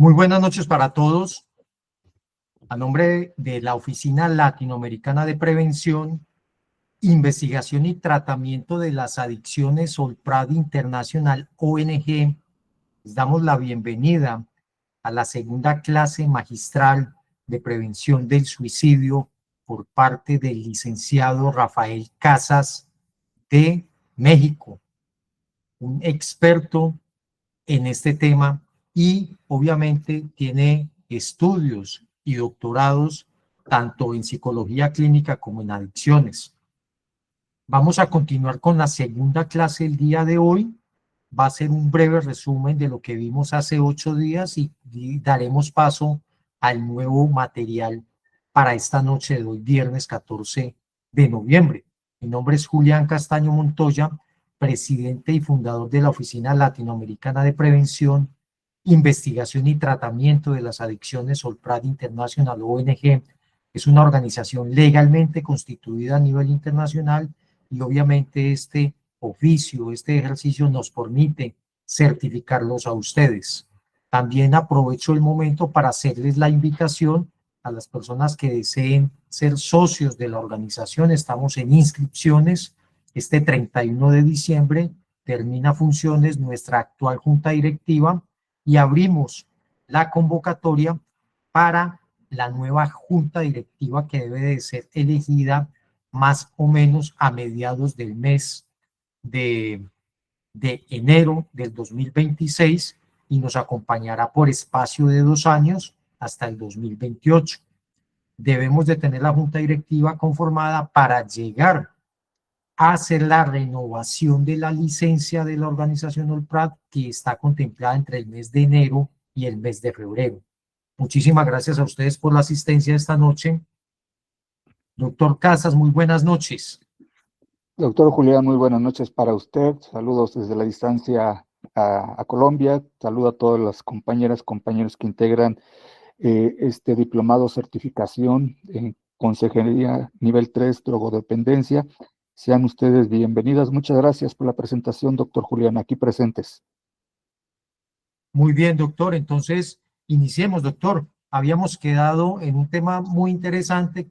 Muy buenas noches para todos. A nombre de la Oficina Latinoamericana de Prevención, Investigación y Tratamiento de las Adicciones, OLPRAD Internacional, ONG, les damos la bienvenida a la segunda clase magistral de prevención del suicidio por parte del licenciado Rafael Casas de México, un experto en este tema y obviamente tiene estudios y doctorados tanto en psicología clínica como en adicciones. Vamos a continuar con la segunda clase el día de hoy. Va a ser un breve resumen de lo que vimos hace 8 días y daremos paso al nuevo material para esta noche de hoy, viernes 14 de noviembre. Mi nombre es Julián Castaño Montoya, presidente y fundador de la Oficina Latinoamericana de Prevención, Investigación y Tratamiento de las Adicciones, OLPRAD International, ONG. Es una organización legalmente constituida a nivel internacional y obviamente este oficio, este ejercicio nos permite certificarlos a ustedes. También aprovecho el momento para hacerles la invitación a las personas que deseen ser socios de la organización. Estamos en inscripciones. Este 31 de diciembre termina funciones nuestra actual junta directiva y abrimos la convocatoria para la nueva junta directiva que debe de ser elegida más o menos a mediados del mes de enero del 2026 y nos acompañará por espacio de 2 años hasta el 2028. Debemos de tener la junta directiva conformada para llegar a hacer la renovación de la licencia de la organización OLPRAD que está contemplada entre el mes de enero y el mes de febrero. Muchísimas gracias a ustedes por la asistencia esta noche. Doctor Casas, muy buenas noches. Doctor Julián, muy buenas noches para usted. Saludos desde la distancia a Colombia. Saludo a todas las compañeras, compañeros que integran este diplomado certificación en Consejería Nivel 3, Drogodependencia. Sean ustedes bienvenidas. Muchas gracias por la presentación, doctor Julián, aquí presentes. Muy bien, doctor. Entonces, iniciemos, doctor. Habíamos quedado en un tema muy interesante.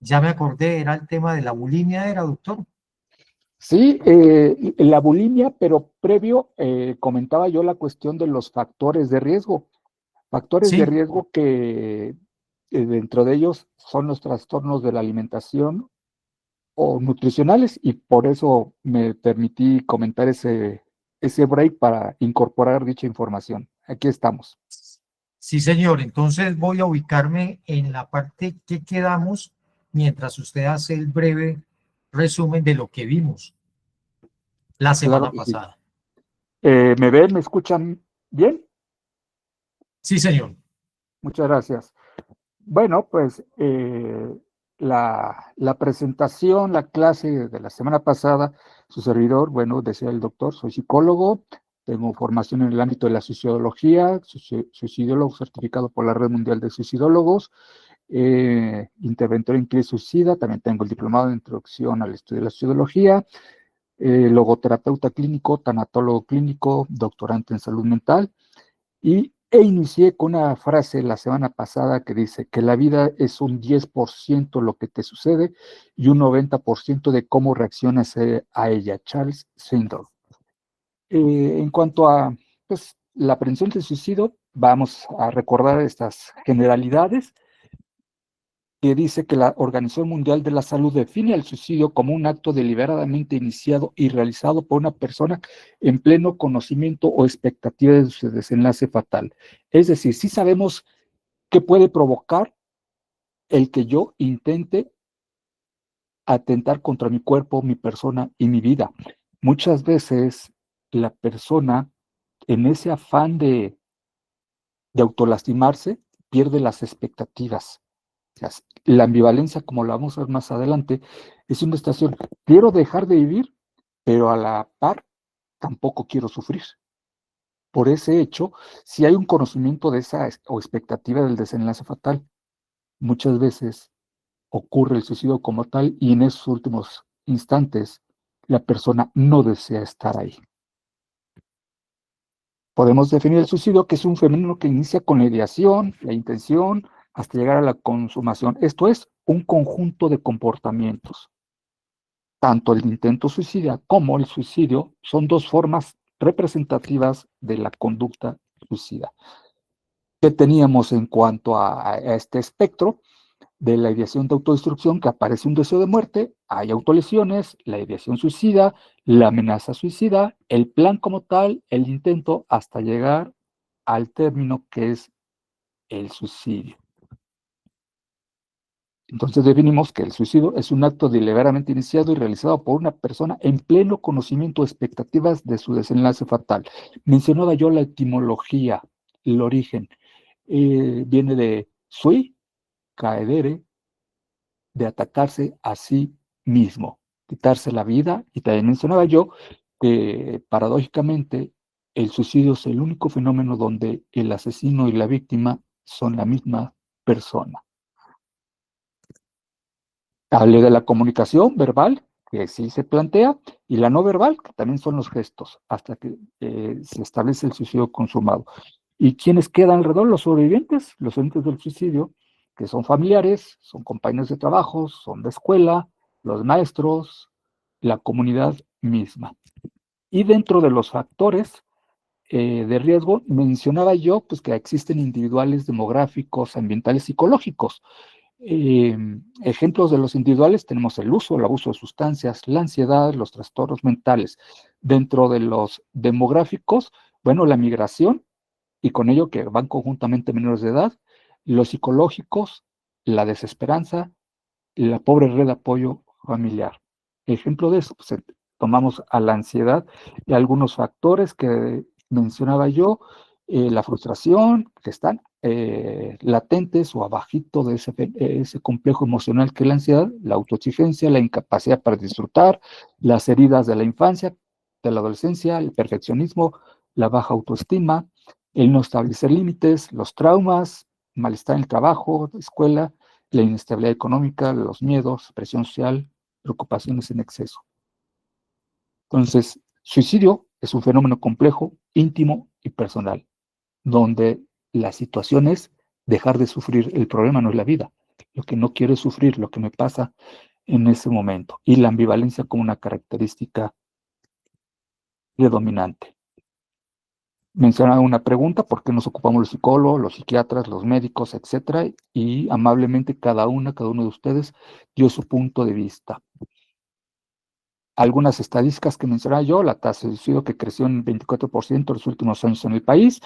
Ya me acordé, era el tema de la bulimia, ¿era, doctor? Sí, la bulimia, pero previo comentaba yo la cuestión de los factores de riesgo. Factores de Sí, riesgo que dentro de ellos son los trastornos de la alimentación o nutricionales, y por eso me permití comentar ese break para incorporar dicha información. Aquí estamos. sí, señor. Entonces voy a ubicarme en la parte que quedamos mientras usted hace el breve resumen de lo que vimos la Claro semana que sí. pasada. ¿Me ven? ¿Me escuchan bien? Sí, señor. Muchas gracias. Bueno, pues la presentación, la clase de la semana pasada, su servidor, bueno, decía el doctor, soy psicólogo, tengo formación en el ámbito de la suicidología, suicidólogo certificado por la Red Mundial de Suicidólogos, interventor en crisis suicida, también tengo el diplomado de introducción al estudio de la suicidología, logoterapeuta clínico, tanatólogo clínico, doctorante en salud mental, e inicié con una frase la semana pasada que dice que la vida es un 10% lo que te sucede y un 90% de cómo reaccionas a ella. Charles Swindoll. En cuanto a pues, la prevención del suicidio, vamos a recordar estas generalidades que dice que la Organización Mundial de la Salud define el suicidio como un acto deliberadamente iniciado y realizado por una persona en pleno conocimiento o expectativa de su desenlace fatal. Es decir, sí sabemos qué puede provocar el que yo intente atentar contra mi cuerpo, mi persona y mi vida. Muchas veces la persona, en ese afán de autolastimarse, pierde las expectativas. La ambivalencia, como la vamos a ver más adelante, es una estación. Quiero dejar de vivir, pero a la par tampoco quiero sufrir. Por ese hecho, si hay un conocimiento de esa o expectativa del desenlace fatal, muchas veces ocurre el suicidio como tal y en esos últimos instantes la persona no desea estar ahí. Podemos definir el suicidio, que es un fenómeno que inicia con la ideación, la intención, hasta llegar a la consumación. Esto es un conjunto de comportamientos. Tanto el intento suicida como el suicidio son dos formas representativas de la conducta suicida. ¿Qué teníamos en cuanto a este espectro? De la ideación de autodestrucción, que aparece un deseo de muerte, hay autolesiones, la ideación suicida, la amenaza suicida, el plan como tal, el intento, hasta llegar al término que es el suicidio. Entonces definimos que el suicidio es un acto deliberadamente iniciado y realizado por una persona en pleno conocimiento de expectativas de su desenlace fatal. Mencionaba yo la etimología, el origen. Viene de sui, caedere, de atacarse a sí mismo, quitarse la vida, y también mencionaba yo que paradójicamente el suicidio es el único fenómeno donde el asesino y la víctima son la misma persona. Hablé de la comunicación verbal, que sí se plantea, y la no verbal, que también son los gestos, hasta que se establece el suicidio consumado. ¿Y quiénes quedan alrededor? Los sobrevivientes del suicidio, que son familiares, son compañeros de trabajo, son de escuela, los maestros, la comunidad misma. Y dentro de los factores de riesgo, mencionaba yo pues, que existen individuales demográficos, ambientales, psicológicos. Ejemplos de los individuales tenemos el uso, el abuso de sustancias, la ansiedad, los trastornos mentales. Dentro de los demográficos, bueno, la migración, y con ello que van conjuntamente menores de edad, los psicológicos, la desesperanza, la pobre red de apoyo familiar. Ejemplo de eso, pues, tomamos a la ansiedad y algunos factores que mencionaba yo, la frustración, que están latentes o abajito de ese complejo emocional que es la ansiedad, la autoexigencia, la incapacidad para disfrutar, las heridas de la infancia, de la adolescencia, el perfeccionismo, la baja autoestima, el no establecer límites, los traumas, malestar en el trabajo, escuela, la inestabilidad económica, los miedos, presión social, preocupaciones en exceso. Entonces, suicidio es un fenómeno complejo, íntimo y personal, donde la situación es dejar de sufrir. El problema no es la vida. Lo que no quiero es sufrir, lo que me pasa en ese momento. Y la ambivalencia como una característica predominante. Mencionaba una pregunta, ¿por qué nos ocupamos los psicólogos, los psiquiatras, los médicos, etcétera? Y amablemente cada uno de ustedes dio su punto de vista. Algunas estadísticas que mencionaba yo, la tasa de suicidio que creció en 24% en los últimos años en el país.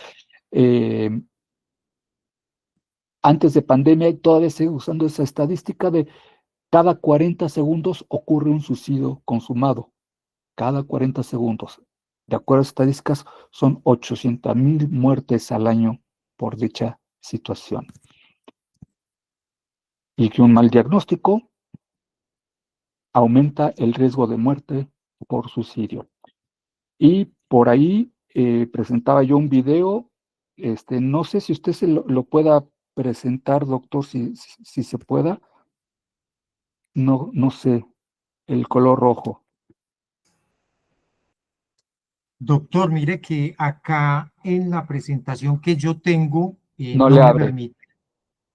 Antes de pandemia, y todavía sigue usando esa estadística de cada 40 segundos ocurre un suicidio consumado. Cada 40 segundos. De acuerdo a estadísticas, son 800,000 muertes al año por dicha situación. Y que un mal diagnóstico aumenta el riesgo de muerte por suicidio. Y por ahí presentaba yo un video, no sé si usted lo pueda presentar, doctor, si se pueda. No sé, el color rojo. Doctor, mire que acá en la presentación que yo tengo No no le me abre. permite,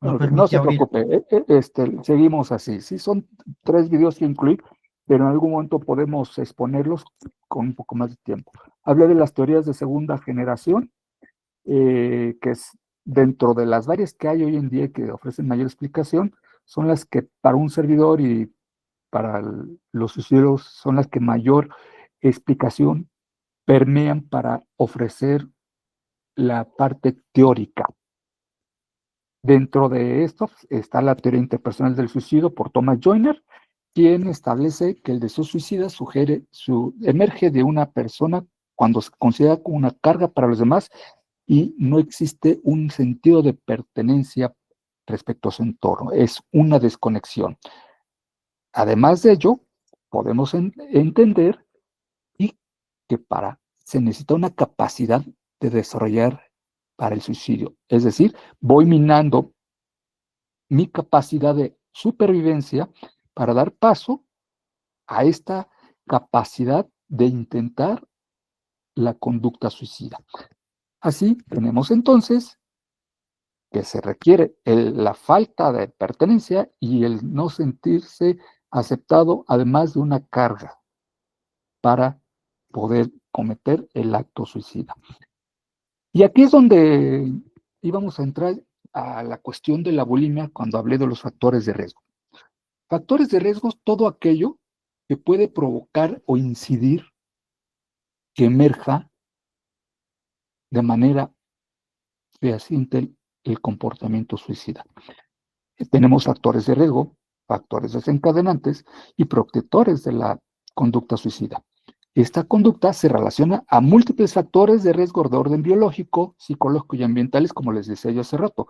no Ok, no permite se abrir. preocupe, seguimos así. Sí, son 3 videos que incluí, pero en algún momento podemos exponerlos con un poco más de tiempo. Hablé de las teorías de segunda generación, que es dentro de las varias que hay hoy en día que ofrecen mayor explicación, son las que para un servidor y para los usuarios son las que mayor explicación permean para ofrecer la parte teórica. Dentro de esto está la teoría interpersonal del suicidio por Thomas Joyner, quien establece que el deseo suicida emerge de una persona cuando se considera como una carga para los demás y no existe un sentido de pertenencia respecto a su entorno, es una desconexión. Además de ello, podemos entender y que se necesita una capacidad de desarrollar para el suicidio, es decir, voy minando mi capacidad de supervivencia para dar paso a esta capacidad de intentar la conducta suicida. Así, tenemos entonces que se requiere la falta de pertenencia y el no sentirse aceptado, además de una carga para poder cometer el acto suicida. Y aquí es donde íbamos a entrar a la cuestión de la bulimia cuando hablé de los factores de riesgo. Factores de riesgo es todo aquello que puede provocar o incidir que emerja de manera fehaciente el comportamiento suicida. Tenemos factores de riesgo, factores desencadenantes y protectores de la conducta suicida. Esta conducta se relaciona a múltiples factores de riesgo de orden biológico, psicológico y ambientales, como les decía yo hace rato.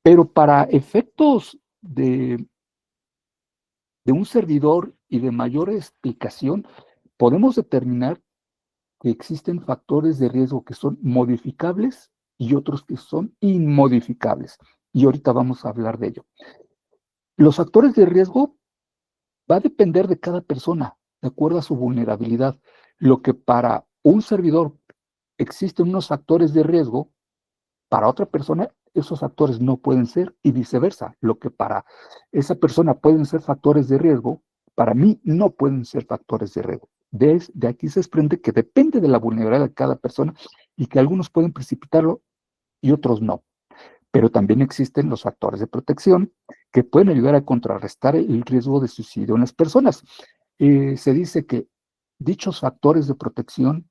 Pero para efectos de un servidor y de mayor explicación, podemos determinar que existen factores de riesgo que son modificables y otros que son inmodificables. Y ahorita vamos a hablar de ello. Los factores de riesgo va a depender de cada persona, de acuerdo a su vulnerabilidad. Lo que para un servidor existen unos factores de riesgo, para otra persona esos factores no pueden ser y viceversa. Lo que para esa persona pueden ser factores de riesgo, para mí no pueden ser factores de riesgo. De aquí se desprende que depende de la vulnerabilidad de cada persona y que algunos pueden precipitarlo y otros no. Pero también existen los factores de protección que pueden ayudar a contrarrestar el riesgo de suicidio en las personas. Se dice que dichos factores de protección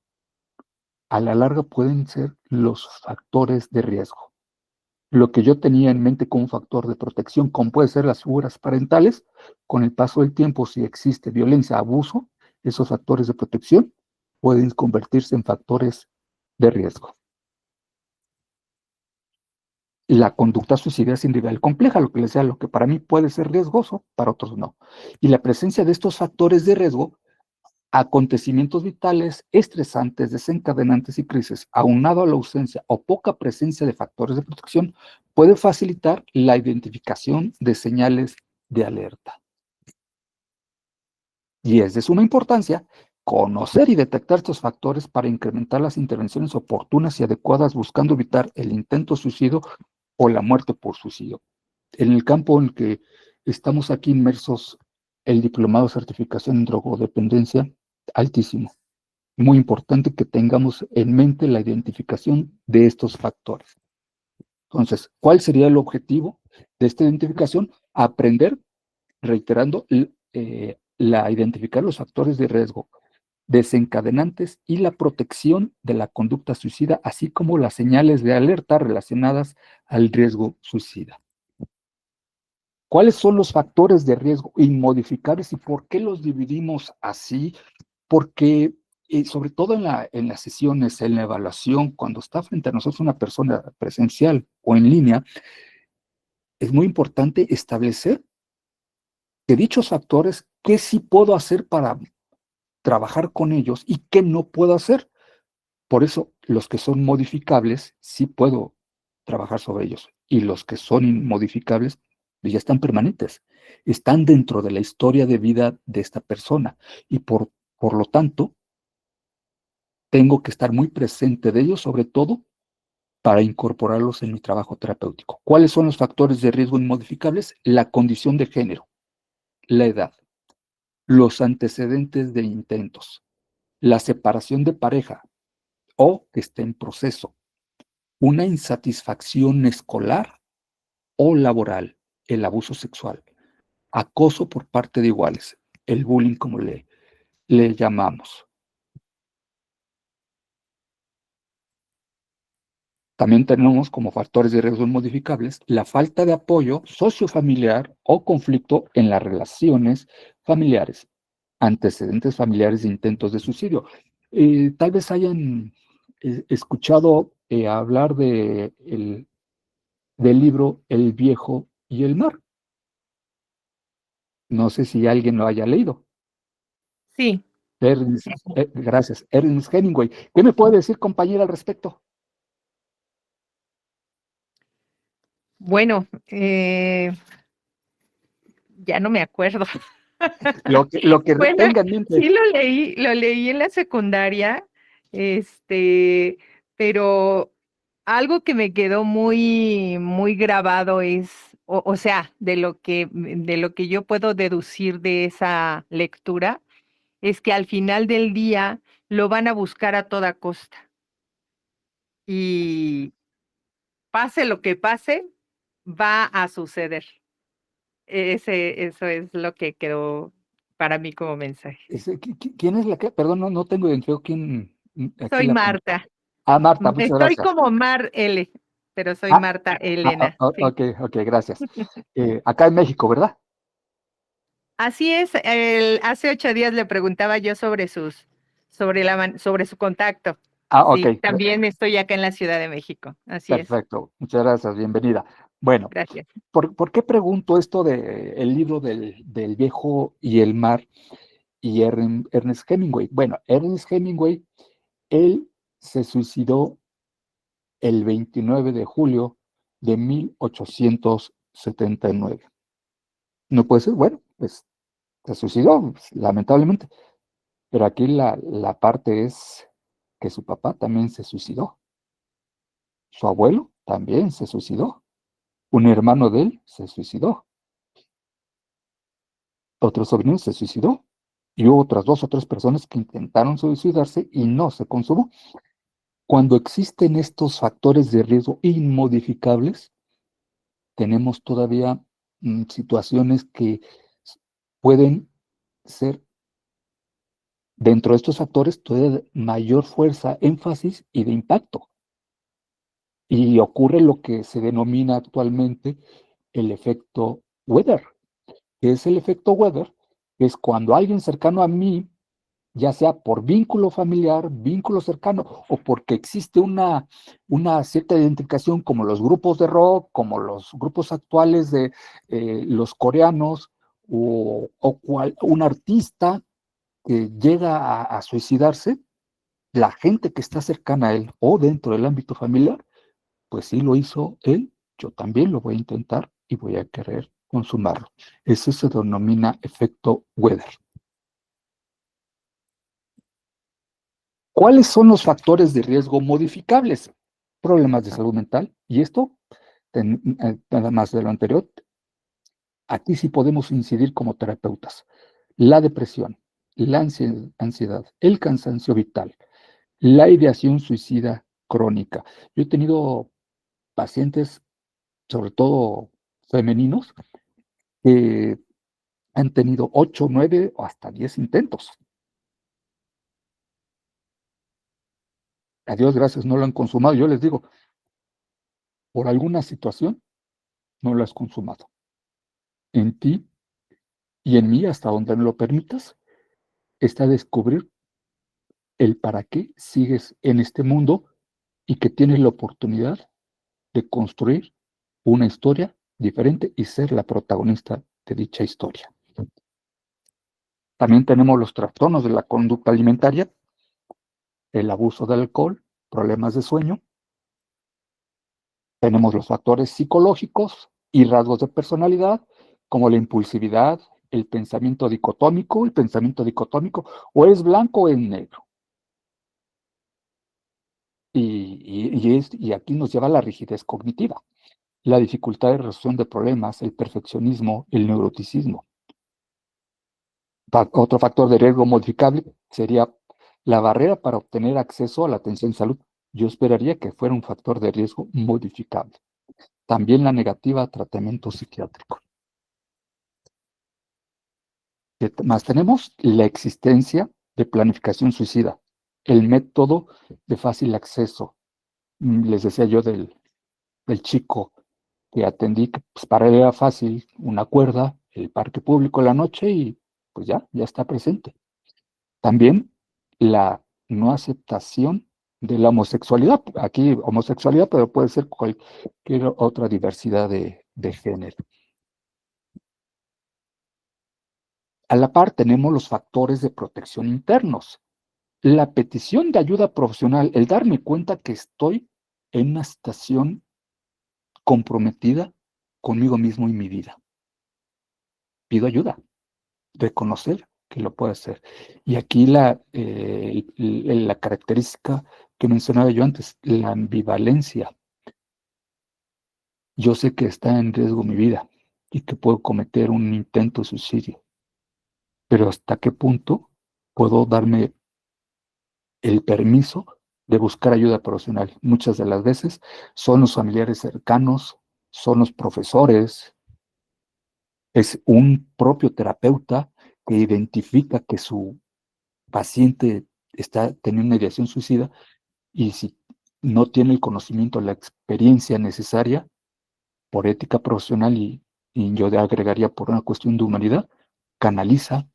a la larga pueden ser los factores de riesgo. Lo que yo tenía en mente como un factor de protección, como puede ser las figuras parentales, con el paso del tiempo, si existe violencia, abuso, esos factores de protección pueden convertirse en factores de riesgo. La conducta suicida es individual compleja, lo que les decía, lo que para mí puede ser riesgoso, para otros no. Y la presencia de estos factores de riesgo, acontecimientos vitales, estresantes, desencadenantes y crisis, aunado a la ausencia o poca presencia de factores de protección, puede facilitar la identificación de señales de alerta. Y es de suma importancia conocer y detectar estos factores para incrementar las intervenciones oportunas y adecuadas buscando evitar el intento suicidio o la muerte por suicidio. En el campo en que estamos aquí inmersos, el diplomado de certificación en drogodependencia, altísimo. Muy importante que tengamos en mente la identificación de estos factores. Entonces, ¿cuál sería el objetivo de esta identificación? Aprender, reiterando, identificar los factores de riesgo desencadenantes y la protección de la conducta suicida, así como las señales de alerta relacionadas al riesgo suicida. ¿Cuáles son los factores de riesgo inmodificables y por qué los dividimos así? Porque, sobre todo en las sesiones, en la evaluación, cuando está frente a nosotros una persona presencial o en línea, es muy importante establecer que dichos factores, ¿qué sí puedo hacer para trabajar con ellos y qué no puedo hacer? Por eso, los que son modificables, sí puedo trabajar sobre ellos. Y los que son inmodificables, ya están permanentes. Están dentro de la historia de vida de esta persona. Y por lo tanto, tengo que estar muy presente de ellos, sobre todo para incorporarlos en mi trabajo terapéutico. ¿Cuáles son los factores de riesgo inmodificables? La condición de género, la edad, los antecedentes de intentos, la separación de pareja o que esté en proceso, una insatisfacción escolar o laboral, el abuso sexual, acoso por parte de iguales, el bullying como le llamamos. También tenemos como factores de riesgo modificables la falta de apoyo sociofamiliar o conflicto en las relaciones familiares, antecedentes familiares de intentos de suicidio. Tal vez hayan escuchado hablar del libro El viejo y el mar. No sé si alguien lo haya leído. Sí. Gracias. Ernest Hemingway. ¿Qué me puede decir, compañera, al respecto? Bueno, ya no me acuerdo. Lo que Bueno, tenga en mente. sí lo leí en la secundaria, pero algo que me quedó muy, muy grabado es, o sea, de lo que yo puedo deducir de esa lectura, es que al final del día lo van a buscar a toda costa. Y pase lo que pase, va a suceder. Eso es lo que quedó para mí como mensaje. ¿Quién es la que? Perdón, no tengo identificado quién aquí Soy la contó. Marta. Ah, Marta, muchas Estoy gracias. como Mar L, pero soy Ah, Marta Elena. Sí. ok, gracias. Acá en México, ¿verdad? Así es, hace 8 días le preguntaba yo sobre su contacto. Ah, ok, Sí, también estoy acá en la Ciudad de México. Así es. perfecto. Muchas gracias, bienvenida. Bueno, Gracias. ¿por qué pregunto esto de el libro del viejo y el mar y Ernest Hemingway? Bueno, Ernest Hemingway, él se suicidó el 29 de julio de 1879. No puede ser, bueno, pues se suicidó, pues, lamentablemente. Pero aquí la parte es que su papá también se suicidó, su abuelo también se suicidó, un hermano de él se suicidó, otro sobrino se suicidó, y hubo otras 2 o 3 personas que intentaron suicidarse y no se consumó. Cuando existen estos factores de riesgo inmodificables, tenemos todavía situaciones que pueden ser, dentro de estos factores, todavía de mayor fuerza, énfasis y de impacto. Y ocurre lo que se denomina actualmente el efecto Weather. ¿Qué es el efecto Weather? Es cuando alguien cercano a mí, ya sea por vínculo familiar, vínculo cercano, o porque existe una cierta identificación, como los grupos de rock, como los grupos actuales de los coreanos, un artista que llega a suicidarse, la gente que está cercana a él o dentro del ámbito familiar, pues sí lo hizo él, yo también lo voy a intentar y voy a querer consumarlo. Eso se denomina efecto Weather. ¿Cuáles son los factores de riesgo modificables? Problemas de salud mental. Y esto, nada más de lo anterior, aquí sí podemos incidir como terapeutas. La depresión, la ansiedad, el cansancio vital, la ideación suicida crónica. Yo he tenido pacientes, sobre todo femeninos, que han tenido 8, 9 o hasta 10 intentos. A Dios gracias, no lo han consumado. Yo les digo, por alguna situación, no lo has consumado. En ti y en mí, hasta donde me lo permitas, está descubrir el para qué sigues en este mundo y que tienes la oportunidad de construir una historia diferente y ser la protagonista de dicha historia. También tenemos los trastornos de la conducta alimentaria, el abuso del alcohol, problemas de sueño. Tenemos los factores psicológicos y rasgos de personalidad, como la impulsividad, el pensamiento dicotómico, o es blanco o es negro. Y aquí nos lleva la rigidez cognitiva, la dificultad de resolución de problemas, el perfeccionismo, el neuroticismo. Otro factor de riesgo modificable sería la barrera para obtener acceso a la atención en salud. Yo esperaría que fuera un factor de riesgo modificable. También la negativa a tratamiento psiquiátrico. ¿Qué más tenemos? La existencia de planificación suicida, el método de fácil acceso. Les decía yo del chico que atendí, que pues, para él era fácil, una cuerda, el parque público en la noche y pues ya está presente. También la no aceptación de la homosexualidad. Aquí homosexualidad, pero puede ser cualquier otra diversidad de género. A la par tenemos los factores de protección internos. La petición de ayuda profesional, el darme cuenta que estoy en una situación comprometida conmigo mismo y mi vida. Pido ayuda, reconocer que lo puedo hacer. Y aquí la característica que mencionaba yo antes, la ambivalencia. Yo sé que está en riesgo mi vida y que puedo cometer un intento de suicidio, pero ¿hasta qué punto puedo darme el permiso de buscar ayuda profesional? Muchas de las veces son los familiares cercanos, son los profesores, es un propio terapeuta que identifica que su paciente está teniendo una ideación suicida y si no tiene el conocimiento, la experiencia necesaria por ética profesional y yo agregaría por una cuestión de humanidad, canaliza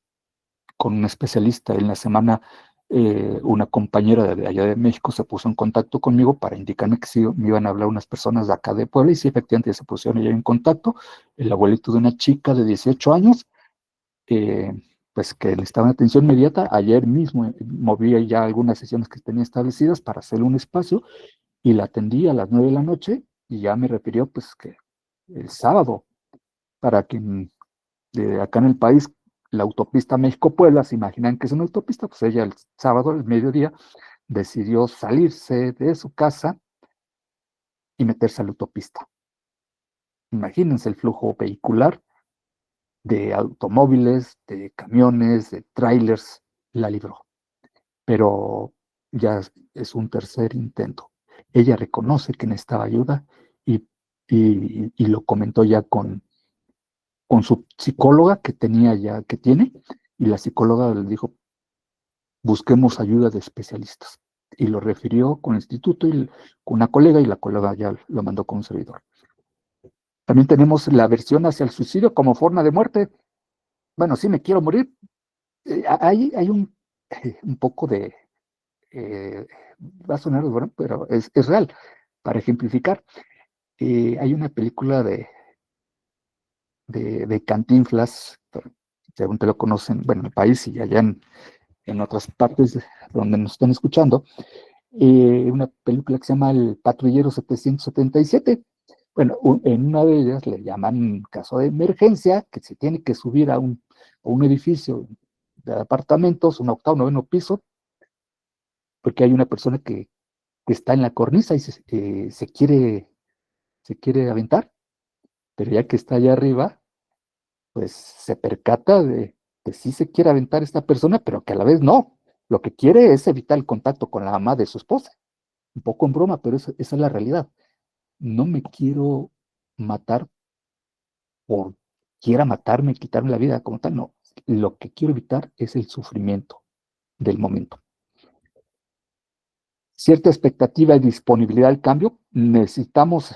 con un especialista. En la semana, una compañera de allá de México se puso en contacto conmigo para indicarme que sí me iban a hablar unas personas de acá de Puebla, y sí, efectivamente se pusieron ya en contacto. El abuelito de una chica de 18 años, eh, pues que necesitaba atención inmediata. Ayer mismo moví ya algunas sesiones que tenía establecidas para hacerle un espacio y la atendí a las 9 de la noche y ya me refirió pues que el sábado, para quien de acá en el país, la autopista México-Puebla, se imaginan que es una autopista, pues ella el sábado, al mediodía, decidió salirse de su casa y meterse a la autopista. Imagínense el flujo vehicular de automóviles, de camiones, de trailers, la libró. Pero ya es un tercer intento. Ella reconoce que necesitaba ayuda y lo comentó ya con su psicóloga que tiene, y la psicóloga le dijo, busquemos ayuda de especialistas. Y lo refirió con el instituto y con una colega, y la colega ya lo mandó con un servidor. También tenemos la aversión hacia el suicidio como forma de muerte. Bueno, sí me quiero morir. Hay un poco de, eh, va a sonar bueno, pero es real. Para ejemplificar, hay una película de Cantinflas, según te lo conocen, bueno, en el país y allá en otras partes donde nos están escuchando, una película que se llama El Patrullero 777. Bueno, en una de ellas le llaman caso de emergencia, que se tiene que subir a un edificio de apartamentos, un octavo, noveno piso, porque hay una persona que está en la cornisa y se quiere aventar, pero ya que está allá arriba, pues se percata de que sí se quiere aventar esta persona, pero que a la vez no. Lo que quiere es evitar el contacto con la mamá de su esposa. Un poco en broma, pero esa es la realidad. No me quiero matar por quiera matarme, quitarme la vida como tal, no. Lo que quiero evitar es el sufrimiento del momento. Cierta expectativa y disponibilidad al cambio. Necesitamos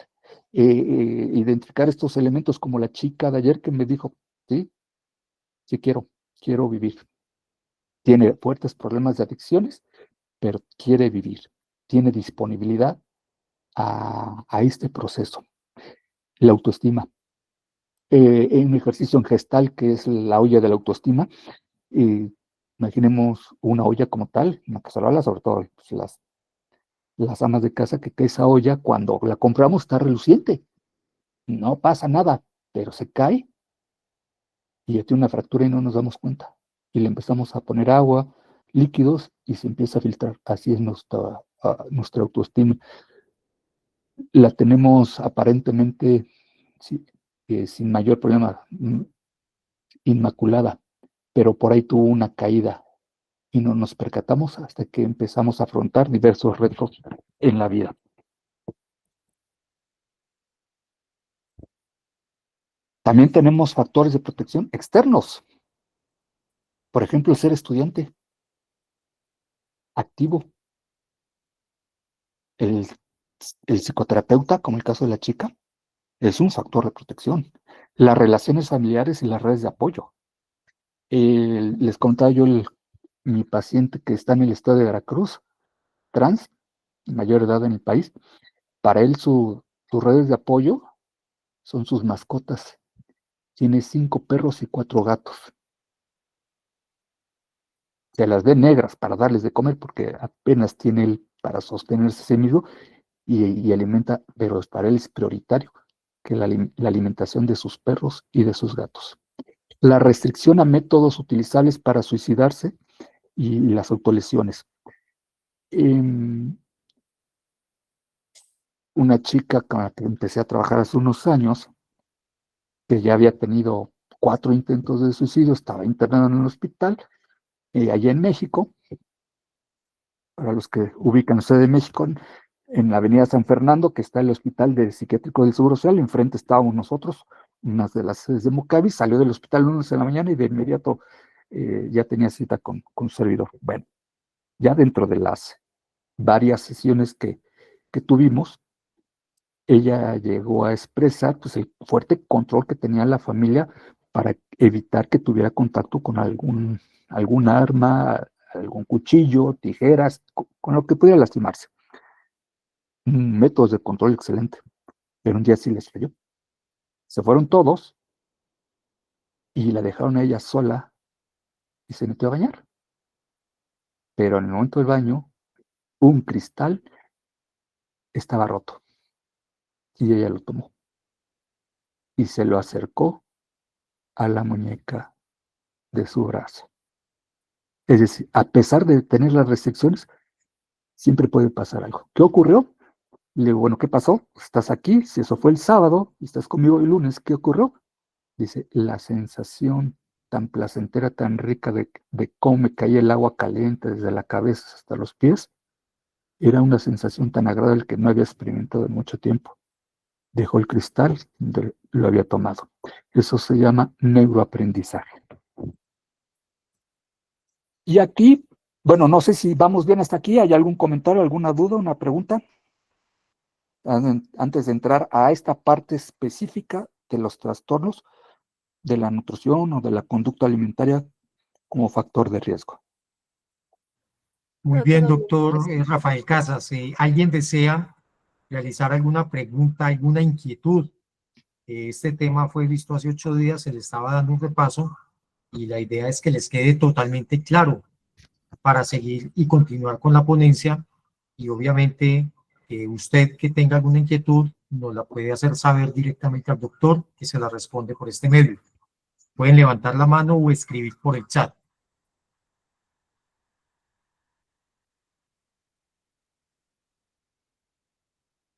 identificar estos elementos, como la chica de ayer que me dijo, sí, sí quiero vivir. Tiene fuertes problemas de adicciones, pero quiere vivir. Tiene disponibilidad a este proceso. La autoestima. Un ejercicio en Gestalt, que es la olla de la autoestima. Imaginemos una olla como tal, una cacerola, sobre todo pues, las amas de casa, que esa olla cuando la compramos está reluciente, no pasa nada, pero se cae y ya tiene una fractura y no nos damos cuenta. Y le empezamos a poner agua, líquidos, y se empieza a filtrar. Así es nuestra autoestima. La tenemos aparentemente sin mayor problema, inmaculada, pero por ahí tuvo una caída y no nos percatamos hasta que empezamos a afrontar diversos retos en la vida. También tenemos factores de protección externos. Por ejemplo, ser estudiante activo. El psicoterapeuta, como el caso de la chica, es un factor de protección. Las relaciones familiares y las redes de apoyo. Les contaba yo mi paciente que está en el estado de Veracruz, trans, mayor edad en el país. Para él sus redes de apoyo son sus mascotas. Tiene 5 perros y 4 gatos. Se las ve negras para darles de comer porque apenas tiene él para sostenerse a sí mismo y alimenta, pero para él es prioritario que la alimentación de sus perros y de sus gatos. La restricción a métodos utilizables para suicidarse y las autolesiones. una chica con la que empecé a trabajar hace unos años, que ya había tenido 4 intentos de suicidio, estaba internada en un hospital, allá en México. Para los que ubican la Ciudad de México, en la avenida San Fernando, que está el Hospital de Psiquiátrico del Seguro Social, enfrente estábamos nosotros, unas de las sedes de Mocavi, salió del hospital lunes en la mañana y de inmediato ya tenía cita con su servidor. Bueno, ya dentro de las varias sesiones que tuvimos, ella llegó a expresar pues, el fuerte control que tenía la familia para evitar que tuviera contacto con algún arma, algún cuchillo, tijeras, con lo que pudiera lastimarse. Métodos de control excelente, pero un día sí les falló. Se fueron todos y la dejaron a ella sola y se metió a bañar. Pero en el momento del baño, un cristal estaba roto y ella lo tomó y se lo acercó a la muñeca de su brazo. Es decir, a pesar de tener las restricciones, siempre puede pasar algo. ¿Qué ocurrió? Le digo, bueno, ¿qué pasó? Estás aquí, si eso fue el sábado y estás conmigo el lunes, ¿qué ocurrió? Dice, la sensación tan placentera, tan rica de cómo me caía el agua caliente desde la cabeza hasta los pies, era una sensación tan agradable que no había experimentado en mucho tiempo. Dejó el cristal, lo había tomado. Eso se llama neuroaprendizaje. Y aquí, bueno, no sé si vamos bien hasta aquí. ¿Hay algún comentario, alguna duda, una pregunta? Antes de entrar a esta parte específica de los trastornos de la nutrición o de la conducta alimentaria como factor de riesgo. Muy No, bien, todo bien. doctor Rafael Casas. ¿Alguien desea realizar alguna pregunta, alguna inquietud? Este tema fue visto hace 8 días, se le estaba dando un repaso y la idea es que les quede totalmente claro para seguir y continuar con la ponencia. Y obviamente, usted que tenga alguna inquietud, nos la puede hacer saber directamente al doctor, que se la responde por este medio. Pueden levantar la mano o escribir por el chat.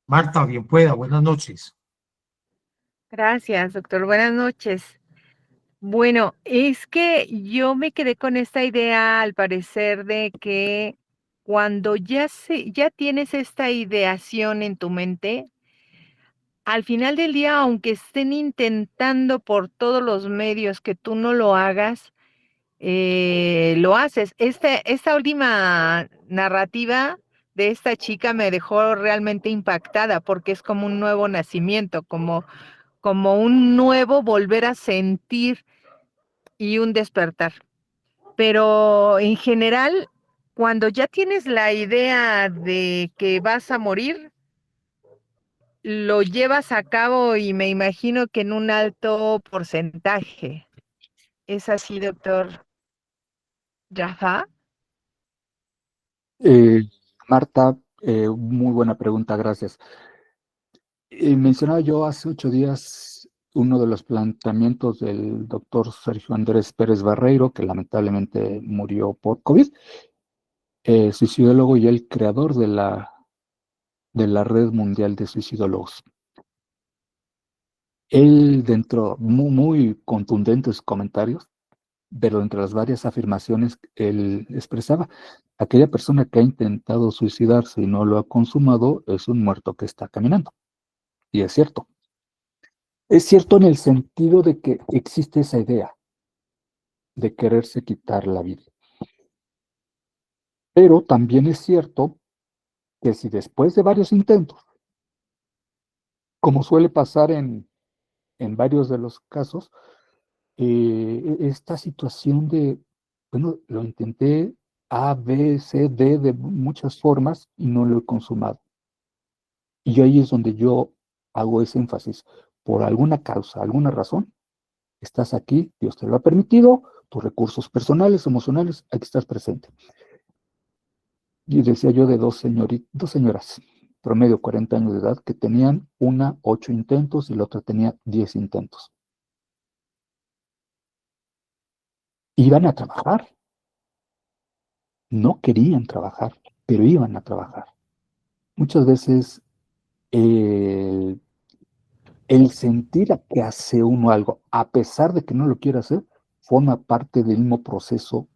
Marta, bien pueda, buenas noches. Gracias, doctor. Buenas noches. Bueno, es que yo me quedé con esta idea, al parecer, de que cuando ya tienes esta ideación en tu mente, al final del día, aunque estén intentando por todos los medios que tú no lo hagas, lo haces. Esta última narrativa de esta chica me dejó realmente impactada porque es como un nuevo nacimiento, como un nuevo volver a sentir y un despertar. Pero en general, cuando ya tienes la idea de que vas a morir, lo llevas a cabo y me imagino que en un alto porcentaje. ¿Es así, doctor Rafa? Marta, muy buena pregunta, gracias. Mencionaba yo hace 8 días uno de los planteamientos del doctor Sergio Andrés Pérez Barreiro, que lamentablemente murió por COVID, suicidólogo y el creador de la Red Mundial de Suicidólogos. Él, dentro muy contundentes comentarios, pero entre las varias afirmaciones, él expresaba, aquella persona que ha intentado suicidarse y no lo ha consumado es un muerto que está caminando. Y es cierto. Es cierto en el sentido de que existe esa idea de quererse quitar la vida. Pero también es cierto que si después de varios intentos, como suele pasar en varios de los casos, esta situación de, bueno, lo intenté A, B, C, D de muchas formas y no lo he consumado. Y ahí es donde yo hago ese énfasis. Por alguna causa, alguna razón, estás aquí, Dios te lo ha permitido, tus recursos personales, emocionales, hay que estar presente. Y decía yo de dos señoras, promedio 40 años de edad, que tenían una 8 intentos y la otra tenía 10 intentos. Iban a trabajar. No querían trabajar, pero iban a trabajar. Muchas veces el, el sentir a que hace uno algo, a pesar de que no lo quiera hacer, forma parte del mismo proceso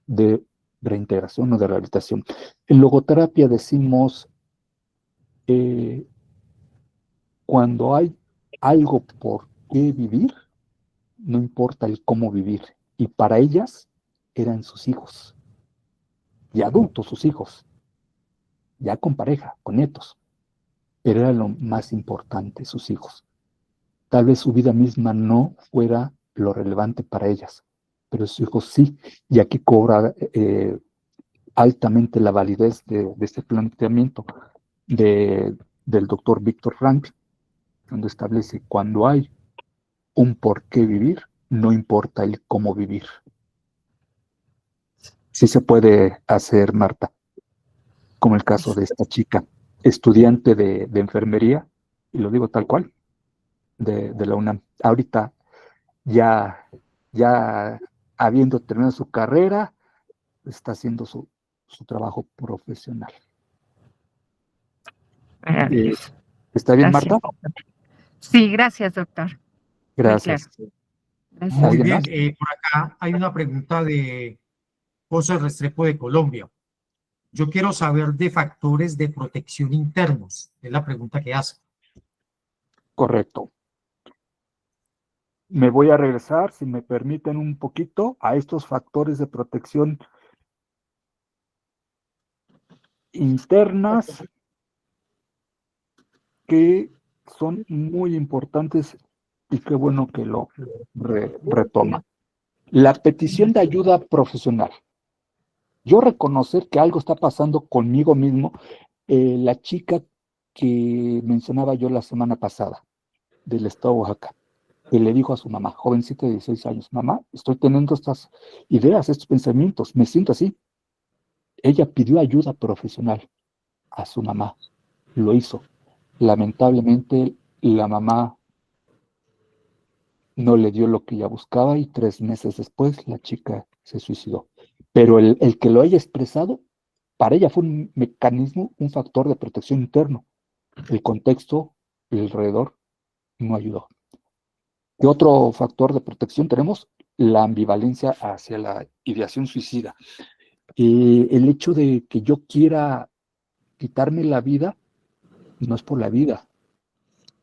de reintegración o de rehabilitación. En logoterapia decimos, eh, cuando hay algo por qué vivir, no importa el cómo vivir. Y para ellas eran sus hijos, y adultos sus hijos, ya con pareja, con nietos, pero era lo más importante, sus hijos. Tal vez su vida misma no fuera lo relevante para ellas, pero sus hijos sí, y aquí cobra altamente la validez de este planteamiento del doctor Víctor Frankl, donde establece: cuando hay un por qué vivir, no importa el cómo vivir. Sí se puede hacer, Marta, como el caso de esta chica, estudiante de enfermería, y lo digo tal cual, de la UNAM. Ahorita ya habiendo terminado su carrera, está haciendo su trabajo profesional. Maravilloso. ¿Está bien, Gracias. Marta? Sí, gracias, doctor. Muy Gracias. claro. Gracias. Muy ¿Alguien bien, más? por acá hay una pregunta de José Restrepo de Colombia. Yo quiero saber de factores de protección internos. Es la pregunta que hace. Correcto. Me voy a regresar, si me permiten, un poquito a estos factores de protección internas que son muy importantes, y qué bueno que lo retoma. La petición de ayuda profesional. Yo reconocer que algo está pasando conmigo mismo. La chica que mencionaba yo la semana pasada, del estado de Oaxaca, que le dijo a su mamá, jovencita de 16 años: mamá, estoy teniendo estas ideas, estos pensamientos, me siento así. Ella pidió ayuda profesional a su mamá, lo hizo. Lamentablemente, la mamá no le dio lo que ella buscaba, y 3 meses después la chica se suicidó. Pero el que lo haya expresado, para ella fue un mecanismo, un factor de protección interno. El contexto, el alrededor, no ayudó. ¿Qué otro factor de protección tenemos? La ambivalencia hacia la ideación suicida. El hecho de que yo quiera quitarme la vida, no es por la vida,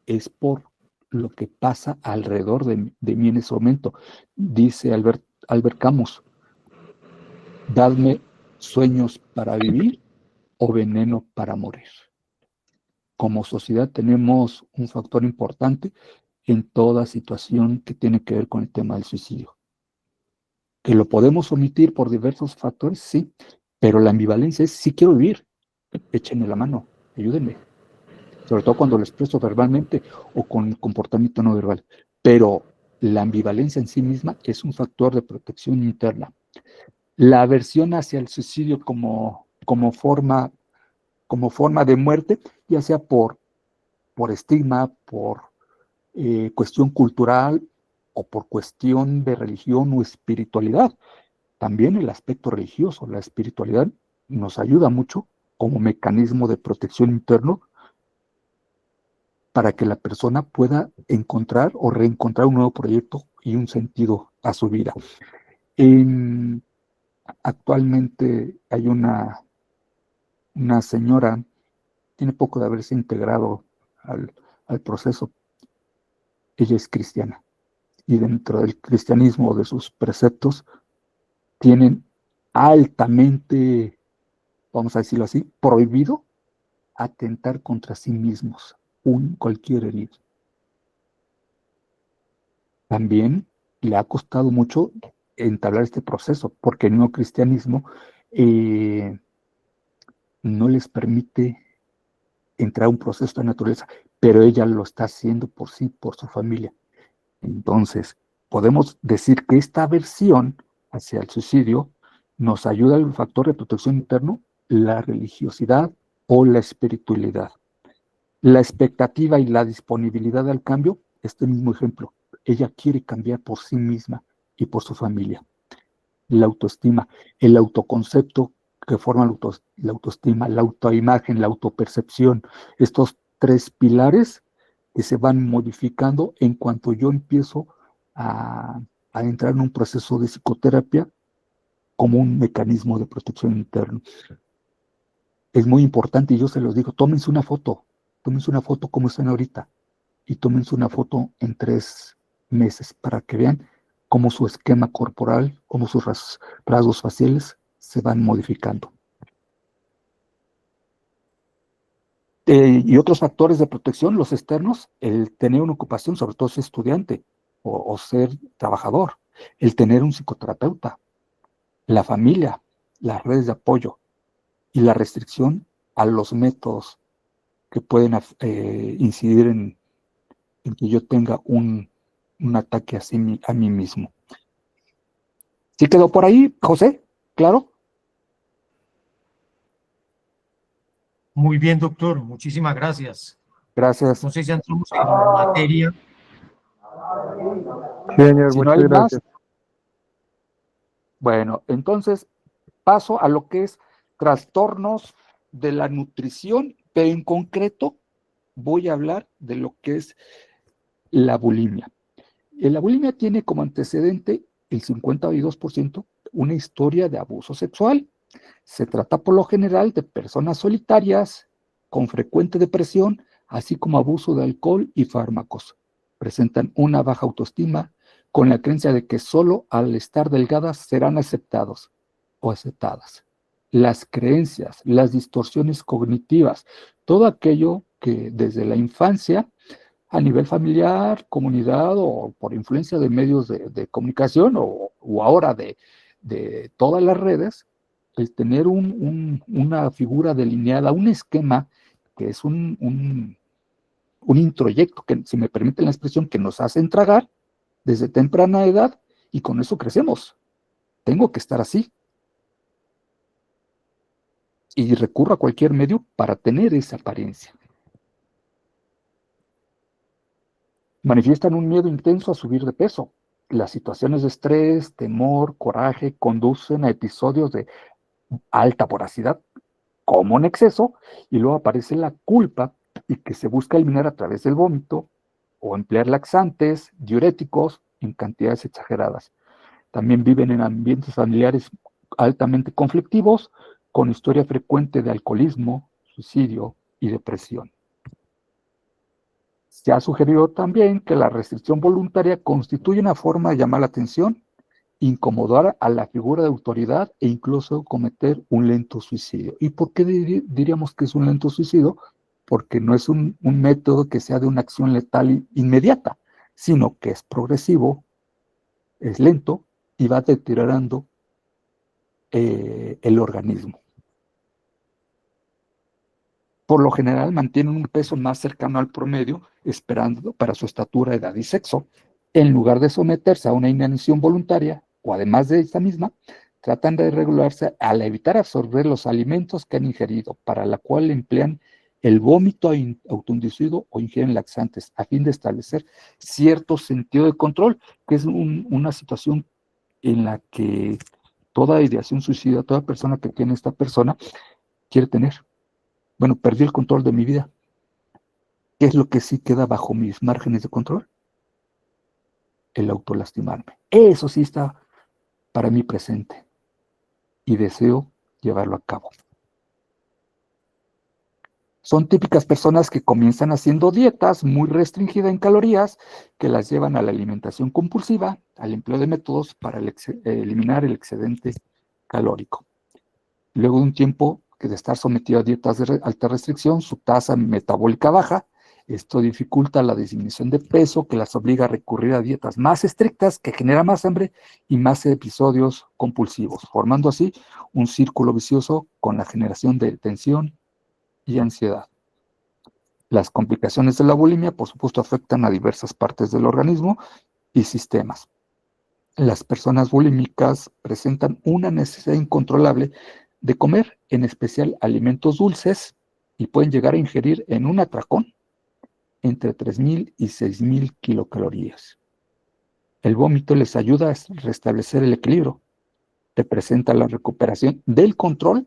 es por lo que pasa alrededor de mí en ese momento. Dice Albert Camus: dadme sueños para vivir o veneno para morir. Como sociedad tenemos un factor importante en toda situación que tiene que ver con el tema del suicidio. ¿Que lo podemos omitir por diversos factores? Sí, pero la ambivalencia es: sí quiero vivir, échenme la mano, ayúdenme. Sobre todo cuando lo expreso verbalmente o con comportamiento no verbal. Pero la ambivalencia en sí misma es un factor de protección interna. La aversión hacia el suicidio como forma de muerte, ya sea por estigma, por cuestión cultural o por cuestión de religión o espiritualidad. También el aspecto religioso, la espiritualidad, nos ayuda mucho como mecanismo de protección interno para que la persona pueda encontrar o reencontrar un nuevo proyecto y un sentido a su vida. Actualmente hay una señora, tiene poco de haberse integrado al proceso. Ella es cristiana, y dentro del cristianismo, de sus preceptos, tienen altamente, vamos a decirlo así, prohibido atentar contra sí mismos, cualquier herido. También le ha costado mucho entablar este proceso, porque el neocristianismo no les permite entrar a un proceso de naturaleza, pero ella lo está haciendo por sí, por su familia. Entonces, podemos decir que esta aversión hacia el suicidio nos ayuda al factor de protección interno, la religiosidad o la espiritualidad. La expectativa y la disponibilidad al cambio, este mismo ejemplo. Ella quiere cambiar por sí misma y por su familia. La autoestima, el autoconcepto que forma la autoestima, la autoimagen, la autopercepción, estos 3 pilares que se van modificando en cuanto yo empiezo a entrar en un proceso de psicoterapia como un mecanismo de protección interno. Es muy importante, y yo se los digo, tómense una foto como están ahorita, y tómense una foto en 3 meses para que vean cómo su esquema corporal, cómo sus rasgos faciales se van modificando. Y otros factores de protección, los externos, el tener una ocupación, sobre todo ser estudiante o ser trabajador, el tener un psicoterapeuta, la familia, las redes de apoyo y la restricción a los métodos que pueden incidir en que yo tenga un ataque a mí mismo. ¿Sí quedó por ahí, José? ¿Claro? Muy bien, doctor. Muchísimas gracias. Gracias. Entonces ya entramos en materia. Señor, Si no muchas hay más, gracias. bueno, entonces paso a lo que es trastornos de la nutrición, pero en concreto voy a hablar de lo que es la bulimia. La bulimia tiene como antecedente el 52% una historia de abuso sexual. Se trata por lo general de personas solitarias con frecuente depresión, así como abuso de alcohol y fármacos. Presentan una baja autoestima con la creencia de que solo al estar delgadas serán aceptados o aceptadas. Las creencias, las distorsiones cognitivas, todo aquello que desde la infancia a nivel familiar, comunidad o por influencia de medios de comunicación o ahora de todas las redes, el tener una figura delineada, un esquema que es un introyecto, que si me permiten la expresión, que nos hacen tragar desde temprana edad y con eso crecemos. Tengo que estar así. Y recurro a cualquier medio para tener esa apariencia. Manifiestan un miedo intenso a subir de peso. Las situaciones de estrés, temor, coraje conducen a episodios de alta voracidad, como en exceso, y luego aparece la culpa y que se busca eliminar a través del vómito o emplear laxantes, diuréticos en cantidades exageradas. También viven en ambientes familiares altamente conflictivos, con historia frecuente de alcoholismo, suicidio y depresión. Se ha sugerido también que la restricción voluntaria constituye una forma de llamar la atención, incomodar a la figura de autoridad e incluso cometer un lento suicidio. ¿Y por qué diríamos que es un lento suicidio? Porque no es un método que sea de una acción letal inmediata, sino que es progresivo, es lento y va deteriorando el organismo. Por lo general mantienen un peso más cercano al promedio, esperando para su estatura, edad y sexo. En lugar de someterse a una inanición voluntaria, o además de esta misma, tratan de regularse al evitar absorber los alimentos que han ingerido, para la cual emplean el vómito autoinducido o ingieren laxantes, a fin de establecer cierto sentido de control, que es una situación en la que toda ideación suicida, toda persona que tiene esta persona, quiere tener. Bueno, perdí el control de mi vida. ¿Qué es lo que sí queda bajo mis márgenes de control? El autolastimarme. Eso sí está para mí presente y deseo llevarlo a cabo. Son típicas personas que comienzan haciendo dietas muy restringidas en calorías, que las llevan a la alimentación compulsiva, al empleo de métodos para eliminar el excedente calórico. Luego de un tiempo que de estar sometido a dietas de alta restricción, su tasa metabólica baja. Esto dificulta la disminución de peso, que las obliga a recurrir a dietas más estrictas, que genera más hambre y más episodios compulsivos, formando así un círculo vicioso con la generación de tensión y ansiedad. Las complicaciones de la bulimia, por supuesto, afectan a diversas partes del organismo y sistemas. Las personas bulímicas presentan una necesidad incontrolable de comer, en especial alimentos dulces, y pueden llegar a ingerir en un atracón entre 3.000 y 6.000 kilocalorías. El vómito les ayuda a restablecer el equilibrio, representa la recuperación del control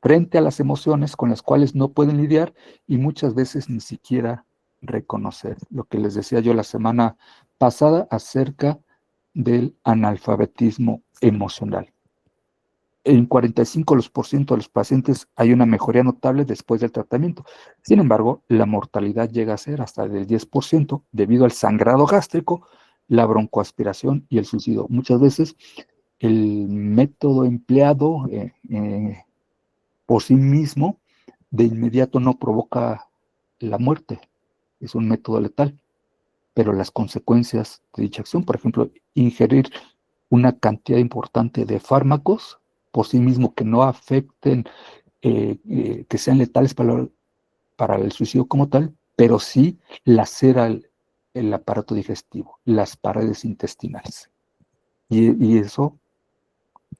frente a las emociones con las cuales no pueden lidiar y muchas veces ni siquiera reconocer. Lo que les decía yo la semana pasada acerca del analfabetismo emocional. En 45% de los pacientes hay una mejoría notable después del tratamiento. Sin embargo, la mortalidad llega a ser hasta del 10% debido al sangrado gástrico, la broncoaspiración y el suicidio. Muchas veces el método empleado por sí mismo de inmediato no provoca la muerte, es un método letal, pero las consecuencias de dicha acción, por ejemplo, ingerir una cantidad importante de fármacos por sí mismo que no afecten, que sean letales para el suicidio como tal, pero sí lacera el aparato digestivo, las paredes intestinales. Y eso,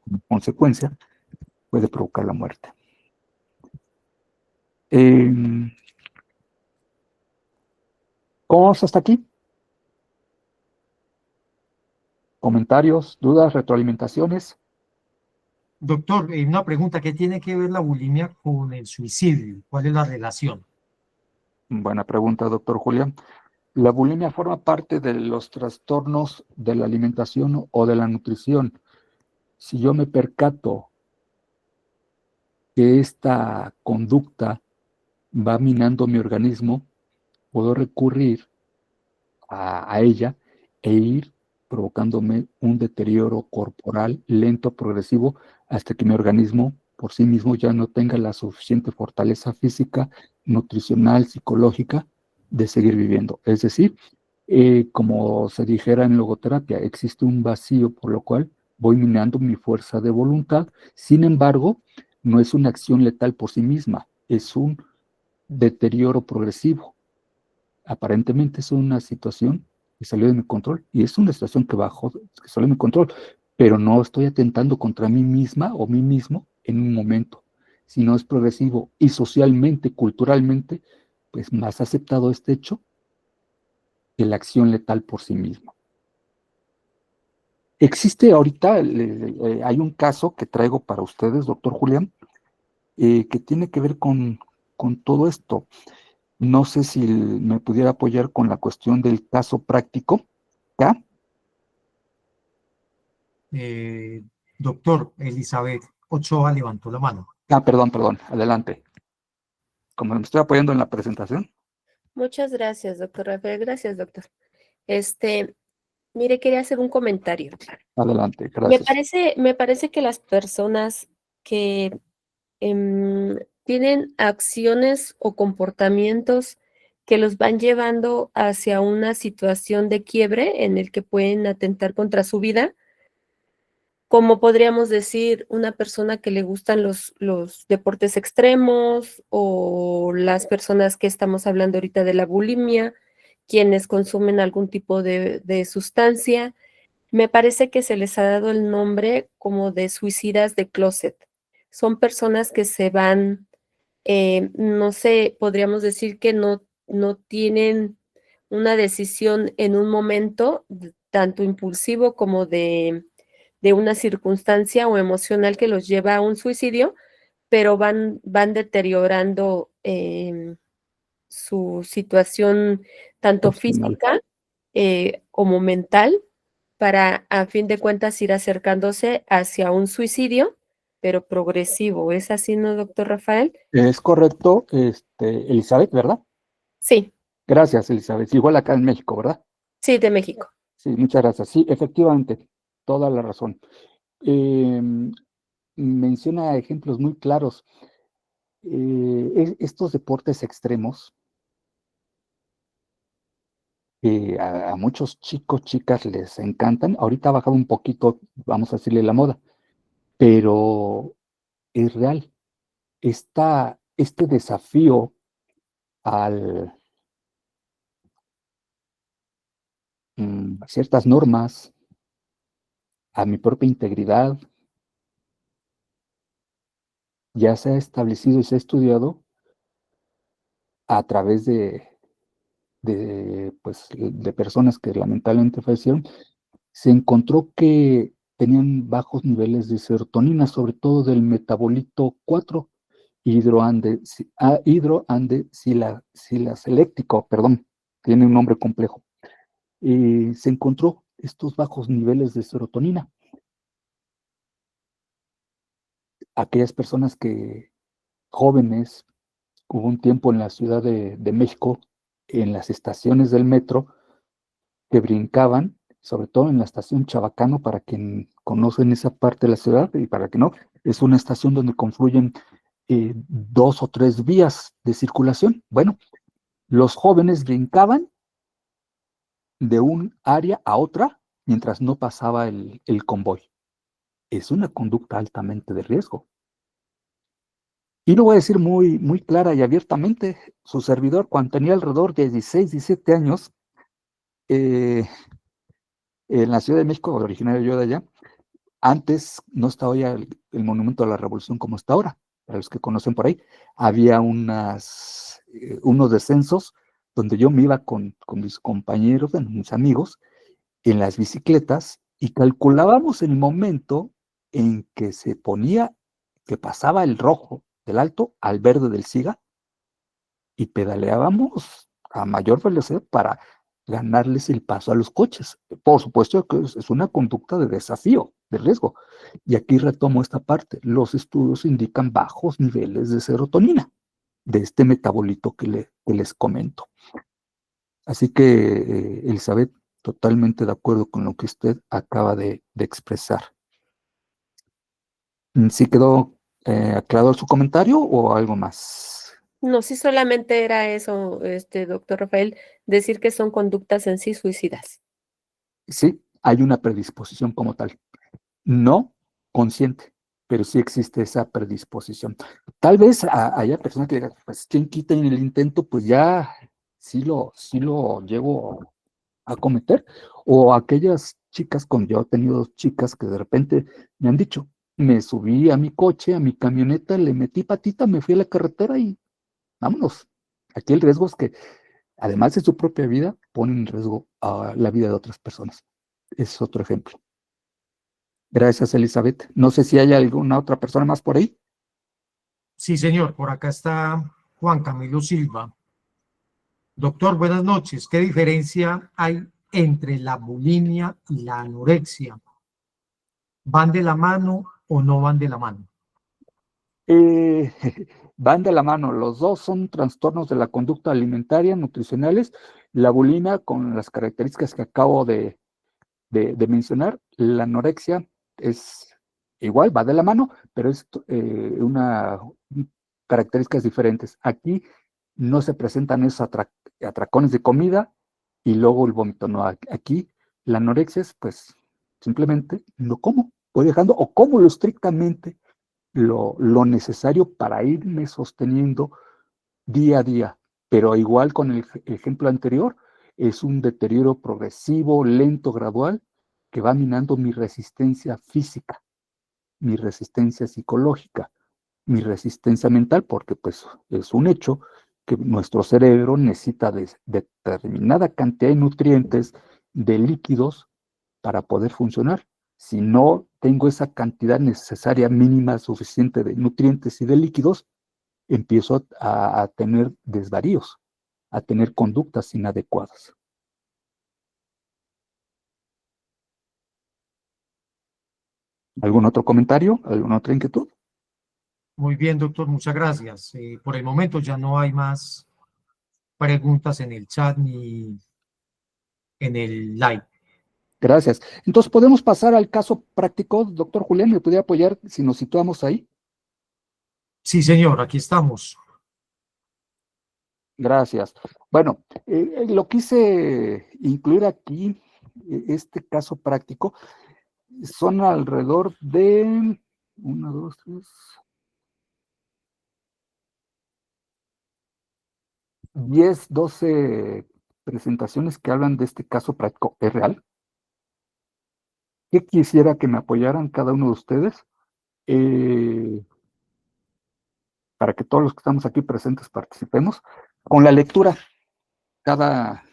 como consecuencia, puede provocar la muerte. ¿Cómo vamos hasta aquí? ¿Comentarios, dudas, retroalimentaciones? Doctor, una pregunta, ¿qué tiene que ver la bulimia con el suicidio? ¿Cuál es la relación? Buena pregunta, doctor Julián. La bulimia forma parte de los trastornos de la alimentación o de la nutrición. Si yo me percato que esta conducta va minando mi organismo, puedo recurrir a ella e ir provocándome un deterioro corporal lento, progresivo, hasta que mi organismo por sí mismo ya no tenga la suficiente fortaleza física, nutricional, psicológica de seguir viviendo. Es decir, como se dijera en logoterapia, existe un vacío por lo cual voy minando mi fuerza de voluntad. Sin embargo, no es una acción letal por sí misma, es un deterioro progresivo. Aparentemente es una situación que salió de mi control y es una situación que salió de mi control, pero no estoy atentando contra mí misma o mí mismo en un momento, sino es progresivo y socialmente, culturalmente, pues más aceptado este hecho que la acción letal por sí misma. Existe ahorita, hay un caso que traigo para ustedes, doctor Julián, que tiene que ver con todo esto. No sé si me pudiera apoyar con la cuestión del caso práctico. ¿Ya? Eh, Doctor, Elizabeth Ochoa levantó la mano. Perdón, adelante. Como me estoy apoyando en la presentación. Muchas gracias, doctor Rafael. Gracias, doctor. Mire, quería hacer un comentario. Adelante, gracias. Me parece que las personas que tienen acciones o comportamientos que los van llevando hacia una situación de quiebre en el que pueden atentar contra su vida, como podríamos decir, una persona que le gustan los deportes extremos o las personas que estamos hablando ahorita de la bulimia, quienes consumen algún tipo de sustancia. Me parece que se les ha dado el nombre como de suicidas de closet. Son personas que se van, no sé, podríamos decir que no tienen una decisión en un momento, tanto impulsivo como de una circunstancia o emocional que los lleva a un suicidio, pero van deteriorando su situación tanto Personal. física como mental para, a fin de cuentas, ir acercándose hacia un suicidio, pero progresivo. ¿Es así, no, doctor Rafael? Es correcto, Elizabeth, ¿verdad? Sí, Gracias, Elizabeth. Igual acá en México, ¿verdad? sí, de México. Sí, muchas gracias. Sí, efectivamente, toda la razón. Menciona ejemplos muy claros. Estos deportes extremos, a muchos chicos, chicas les encantan. Ahorita ha bajado un poquito, vamos a decirle la moda, pero es real. Este desafío a ciertas normas, a mi propia integridad, ya se ha establecido y se ha estudiado a través pues, de personas que lamentablemente fallecieron. Se encontró que tenían bajos niveles de serotonina, sobre todo del metabolito 4, hidroandesilaseléctrico, perdón, tiene un nombre complejo. Se encontró estos bajos niveles de serotonina. Aquellas personas jóvenes, hubo un tiempo en la Ciudad de México, en las estaciones del metro, que brincaban, sobre todo en la estación Chabacano, para quien conocen esa parte de la ciudad, y para que no, es una estación donde confluyen 2 o 3 vías de circulación. Bueno, los jóvenes brincaban de un área a otra mientras no pasaba el convoy. Es una conducta altamente de riesgo. Y lo voy a decir muy, muy clara y abiertamente, su servidor, cuando tenía alrededor de 16, 17 años, en la Ciudad de México, originario yo de allá, antes no estaba ya el Monumento a la Revolución como está ahora. Para los que conocen por ahí, había unos descensos donde yo me iba con mis compañeros, bueno, mis amigos, en las bicicletas, y calculábamos el momento en que que pasaba el rojo del alto al verde del SIGA, y pedaleábamos a mayor velocidad para ganarles el paso a los coches. Por supuesto que es una conducta de desafío, de riesgo. Y aquí retomo esta parte. Los estudios indican bajos niveles de serotonina, de este metabolito que les comento. Así que, Elizabeth, totalmente de acuerdo con lo que usted acaba de expresar. ¿Sí quedó aclarado su comentario o algo más? No, sí solamente era eso, doctor Rafael, decir que son conductas en sí suicidas. Sí, hay una predisposición como tal. No consciente, pero sí existe esa predisposición. Tal vez haya personas que digan, pues quien quita en el intento, pues ya sí lo llevo a cometer. O aquellas chicas, yo he tenido chicas que de repente me han dicho, me subí a mi coche, a mi camioneta, le metí patita, me fui a la carretera y vámonos. Aquí el riesgo es que, además de su propia vida, ponen en riesgo a la vida de otras personas. Es otro ejemplo. Gracias, Elizabeth. No sé si hay alguna otra persona más por ahí. Sí, señor, por acá está Juan Camilo Silva. Doctor, buenas noches. ¿Qué diferencia hay entre la bulimia y la anorexia? ¿Van de la mano o no van de la mano? Eh, Van de la mano. Los dos son trastornos de la conducta alimentaria, nutricionales. La bulimia, con las características que acabo de mencionar. La anorexia es igual, va de la mano, pero es características diferentes. Aquí no se presentan esos atracones de comida y luego el vómito. No, aquí la anorexia es, pues, simplemente no como, voy dejando o como lo estrictamente lo necesario para irme sosteniendo día a día. Pero igual con el ejemplo anterior, es un deterioro progresivo, lento, gradual, que va minando mi resistencia física, mi resistencia psicológica, mi resistencia mental, porque pues es un hecho que nuestro cerebro necesita de determinada cantidad de nutrientes, de líquidos, para poder funcionar. Si no tengo esa cantidad necesaria, mínima, suficiente de nutrientes y de líquidos, empiezo a tener desvaríos, a tener conductas inadecuadas. ¿Algún otro comentario? ¿Alguna otra inquietud? Muy bien, doctor, muchas gracias. Por el momento ya no hay más preguntas en el chat ni en el live. Gracias. Entonces, ¿podemos pasar al caso práctico? Doctor Julián, ¿me podría apoyar si nos situamos ahí? Sí, señor, aquí estamos. Gracias. Bueno, lo quise incluir aquí, este caso práctico. Son alrededor de 1, 2, 3, 10, 12 presentaciones que hablan de este caso práctico. ¿Es real? ¿Qué quisiera que me apoyaran cada uno de ustedes? Para que todos los que estamos aquí presentes participemos con la lectura. Cada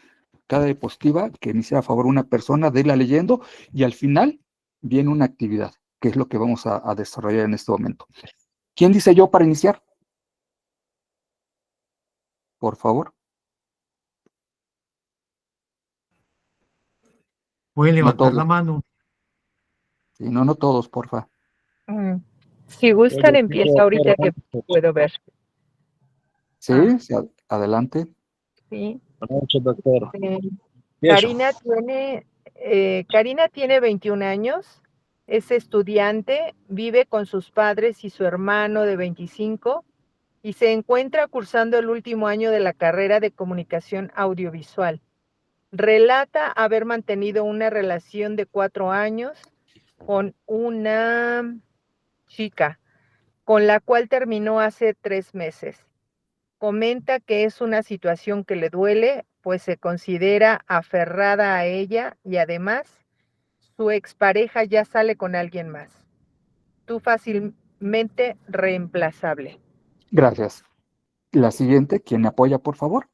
diapositiva que inicia a favor una persona de irla leyendo, y al final viene una actividad, que es lo que vamos a desarrollar en este momento. ¿Quién dice yo para iniciar? por favor. Pueden No levantar todos. la mano. Sí, no todos, porfa. Si gustan, empieza ahorita que Buenas puedo ver. Sí, sí, adelante. Sí. noches, doctor. Empiezo. Karina tiene 21 años, es estudiante, vive con sus padres y su hermano de 25 y se encuentra cursando el último año de la carrera de comunicación audiovisual. Relata haber mantenido una relación de 4 años con una chica, con la cual terminó hace 3 meses. Comenta que es una situación que le duele, pues se considera aferrada a ella y además su expareja ya sale con alguien más. Tú fácilmente reemplazable. Gracias. La siguiente, ¿quién me apoya, por favor?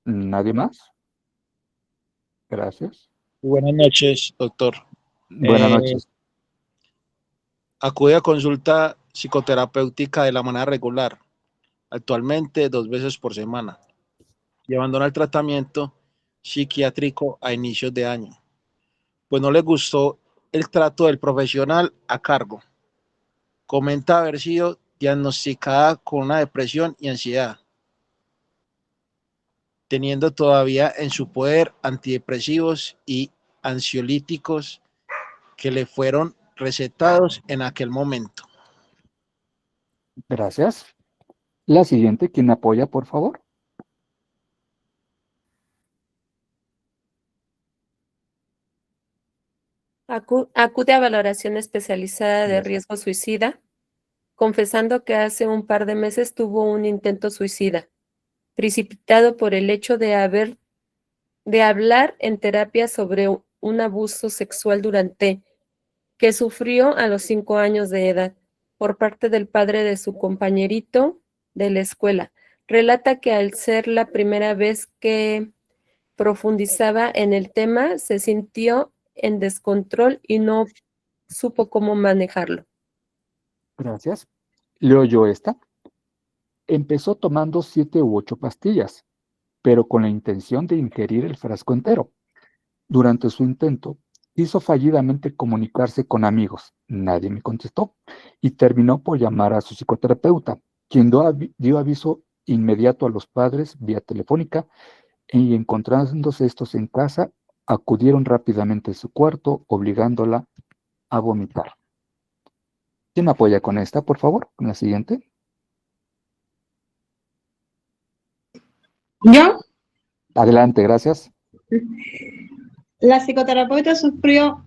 ¿Nadie más? Gracias. Buenas noches, doctor. Buenas noches. Acude a consulta psicoterapéutica de la manera regular, actualmente 2 veces por semana, y abandona el tratamiento psiquiátrico a inicios de año, pues no le gustó el trato del profesional a cargo. Comenta haber sido diagnosticada con una depresión y ansiedad, teniendo todavía en su poder antidepresivos y ansiolíticos que le fueron recetados en aquel momento. Gracias. La siguiente, ¿quién me apoya, por favor? Acude a valoración especializada de Gracias. riesgo suicida, confesando que hace un par de meses tuvo un intento suicida, precipitado por el hecho de hablar en terapia sobre un abuso sexual que sufrió a los 5 años de edad por parte del padre de su compañerito de la escuela. Relata que al ser la primera vez que profundizaba en el tema, se sintió en descontrol y no supo cómo manejarlo. Gracias. Leo yo esta. Empezó tomando 7 u 8 pastillas, pero con la intención de ingerir el frasco entero. Durante su intento, quiso fallidamente comunicarse con amigos. Nadie me contestó y terminó por llamar a su psicoterapeuta, quien dio aviso inmediato a los padres vía telefónica y encontrándose estos en casa, acudieron rápidamente a su cuarto, obligándola a vomitar. ¿Quién me apoya con esta, por favor? Con la siguiente. ¿Yo? Adelante, gracias. La psicoterapeuta sugirió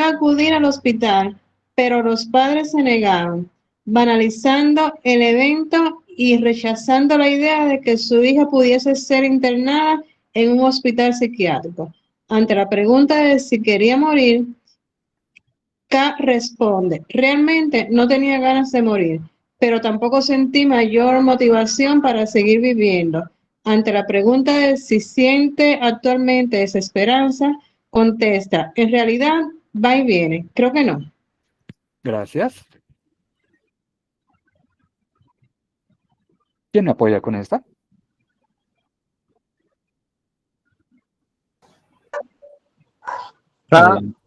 acudir al hospital, pero los padres se negaron, banalizando el evento y rechazando la idea de que su hija pudiese ser internada en un hospital psiquiátrico. Ante la pregunta de si quería morir, K responde: realmente no tenía ganas de morir, pero tampoco sentí mayor motivación para seguir viviendo. Ante la pregunta de si siente actualmente desesperanza, contesta: en realidad va y viene, creo que no. Gracias. ¿Quién me apoya con esta? Adelante.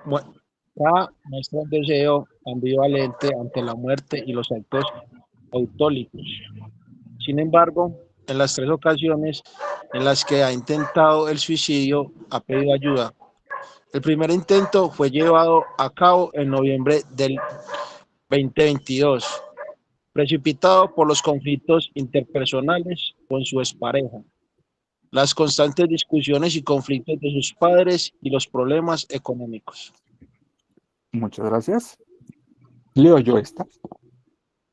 Muestra un deseo ambivalente ante la muerte y los actos autólicos. Sin embargo, en las 3 ocasiones en las que ha intentado el suicidio, ha pedido ayuda. El primer intento fue llevado a cabo en noviembre del 2022, precipitado por los conflictos interpersonales con su expareja, las constantes discusiones y conflictos de sus padres y los problemas económicos. Muchas gracias. Leo yo esta.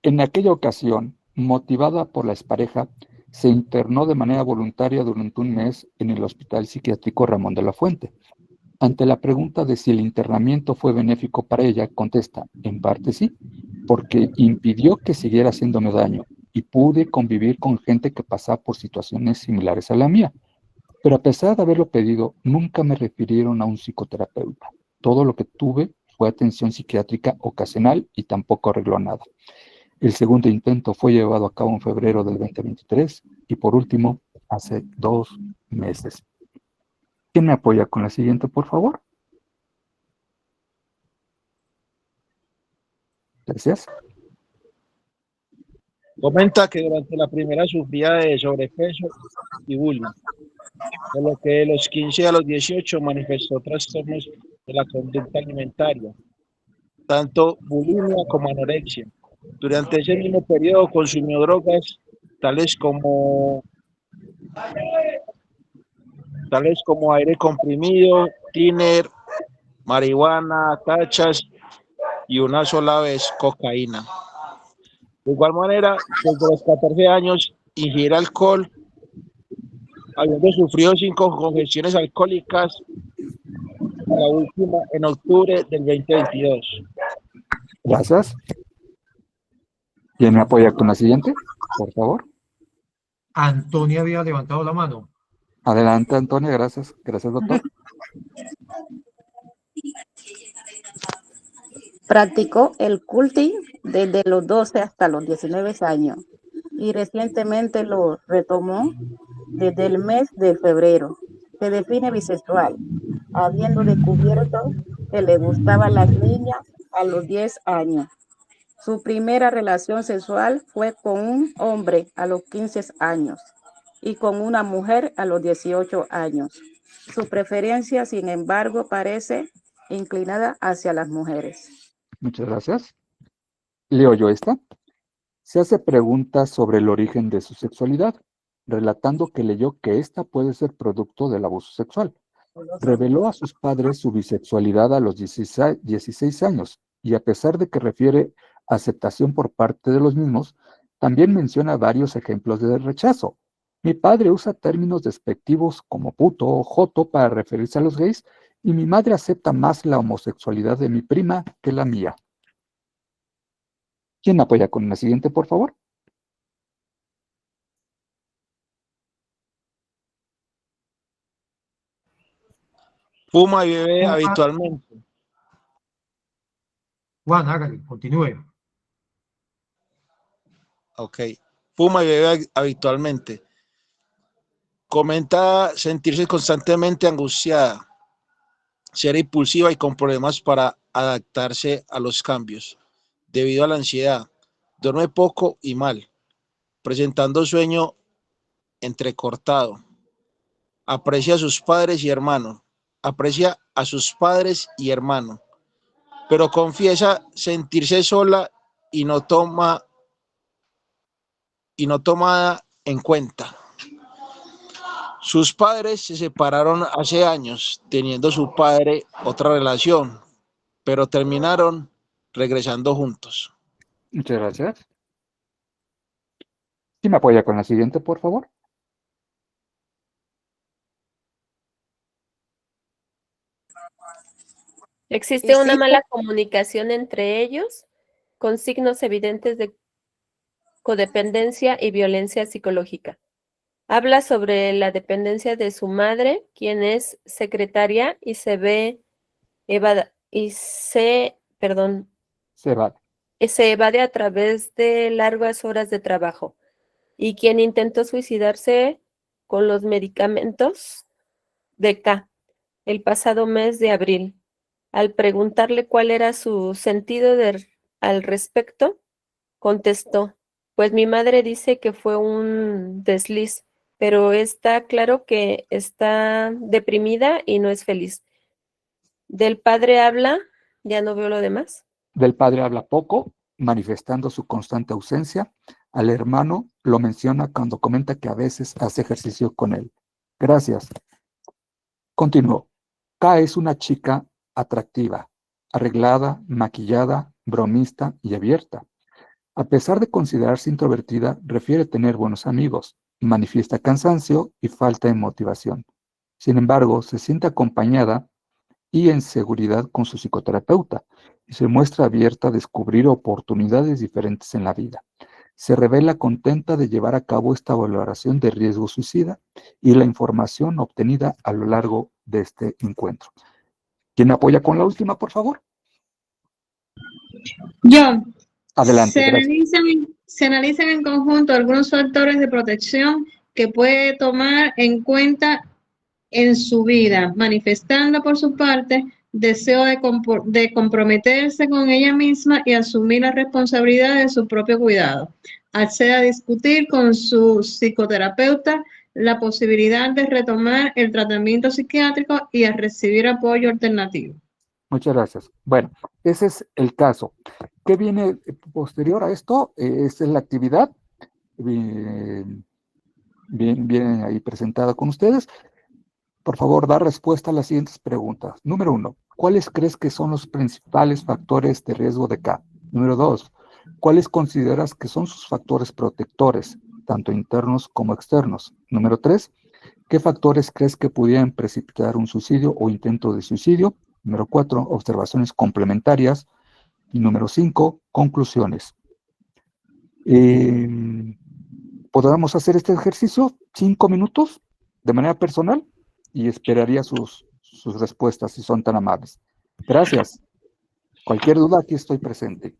En aquella ocasión, motivada por la expareja, se internó de manera voluntaria durante un mes en el Hospital Psiquiátrico Ramón de la Fuente. Ante la pregunta de si el internamiento fue benéfico para ella, contesta: en parte sí, porque impidió que siguiera haciéndome daño y pude convivir con gente que pasaba por situaciones similares a la mía. Pero a pesar de haberlo pedido, nunca me refirieron a un psicoterapeuta. Todo lo que tuve fue atención psiquiátrica ocasional y tampoco arregló nada. El segundo intento fue llevado a cabo en febrero del 2023 y por último, hace 2 meses. ¿Quién me apoya con la siguiente, por favor? Gracias. Comenta que durante la primera sufría de sobrepeso y bullying, por lo que de los 15 a los 18 manifestó trastornos de la conducta alimentaria, tanto bulimia como anorexia. Durante ese mismo periodo consumió drogas tales como aire comprimido, tiner, marihuana, tachas y una sola vez cocaína. De igual manera, desde los 14 años ingiere alcohol, habiendo sufrido 5 congestiones alcohólicas, la última en octubre del 2022. Gracias. ¿Quién me apoya con la siguiente, por favor? Antonia había levantado la mano. Adelante, Antonia, gracias. Gracias, doctor. Practicó el culti desde los 12 hasta los 19 años y recientemente lo retomó desde el mes de febrero. Se define bisexual, habiendo descubierto que le gustaban las niñas a los 10 años. Su primera relación sexual fue con un hombre a los 15 años y con una mujer a los 18 años. Su preferencia, sin embargo, parece inclinada hacia las mujeres. Muchas gracias. Leo yo esta. Se hace preguntas sobre el origen de su sexualidad, relatando que leyó que esta puede ser producto del abuso sexual. Reveló a sus padres su bisexualidad a los 16 años y a pesar de que refiere aceptación por parte de los mismos, también menciona varios ejemplos de rechazo. Mi padre usa términos despectivos como puto o joto para referirse a los gays y mi madre acepta más la homosexualidad de mi prima que la mía. ¿Quién me apoya con la siguiente, por favor? Fuma y bebe habitualmente. Juan, hágale, continúe. Ok. Fuma y bebe habitualmente. Comenta sentirse constantemente angustiada, ser impulsiva y con problemas para adaptarse a los cambios, debido a la ansiedad. Duerme poco y mal, presentando sueño entrecortado. Aprecia a sus padres y hermanos. Aprecia a sus padres y hermanos, pero confiesa sentirse sola y no tomada en cuenta. Sus padres se separaron hace años, teniendo su padre otra relación, pero terminaron regresando juntos. Muchas gracias. ¿Quién me apoya con la siguiente, por favor? ¿Existe una mala comunicación entre ellos, con signos evidentes de codependencia y violencia psicológica? Habla sobre la dependencia de su madre, quien es secretaria y se evade a través de largas horas de trabajo, y quien intentó suicidarse con los medicamentos de K el pasado mes de abril. Al preguntarle cuál era su sentido al respecto, contestó: pues mi madre dice que fue un desliz, pero está claro que está deprimida y no es feliz. ¿Del padre habla? Ya no veo lo demás. Del padre habla poco, manifestando su constante ausencia. Al hermano lo menciona cuando comenta que a veces hace ejercicio con él. Gracias. Continuó. K es una chica atractiva, arreglada, maquillada, bromista y abierta. A pesar de considerarse introvertida, refiere tener buenos amigos, manifiesta cansancio y falta de motivación. Sin embargo, se siente acompañada y en seguridad con su psicoterapeuta y se muestra abierta a descubrir oportunidades diferentes en la vida. se revela contenta de llevar a cabo esta valoración de riesgo suicida y la información obtenida a lo largo de este encuentro. ¿Quién me apoya con la última, por favor? Yo, Adelante, gracias. se analizan en conjunto algunos factores de protección que puede tomar en cuenta en su vida, manifestando por su parte deseo de comprometerse con ella misma y asumir la responsabilidad de su propio cuidado. Accede a discutir con su psicoterapeuta la posibilidad de retomar el tratamiento psiquiátrico y a recibir apoyo alternativo. Muchas gracias. Bueno, ese es el caso. ¿Qué viene posterior a esto? Esta es la actividad. Bien ahí presentada con ustedes. Por favor, da respuesta a las siguientes preguntas. Número 1, ¿cuáles crees que son los principales factores de riesgo de K? Número 2, ¿cuáles consideras que son sus factores protectores, tanto internos como externos? Número 3, ¿qué factores crees que pudieran precipitar un suicidio o intento de suicidio? Número 4, observaciones complementarias. Y número 5, conclusiones. ¿Podríamos hacer este ejercicio 5 minutos de manera personal? Y esperaría sus respuestas si son tan amables. Gracias. Cualquier duda, aquí estoy presente.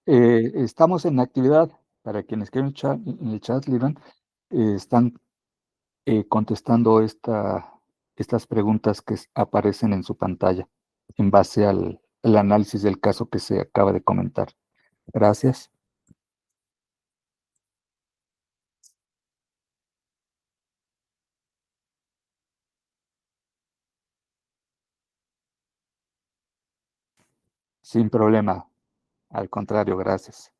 Estamos en actividad. Para quienes quieren en el chat, Liran, están contestando estas preguntas que aparecen en su pantalla en base al análisis del caso que se acaba de comentar. Gracias. Sin problema. Al contrario, gracias.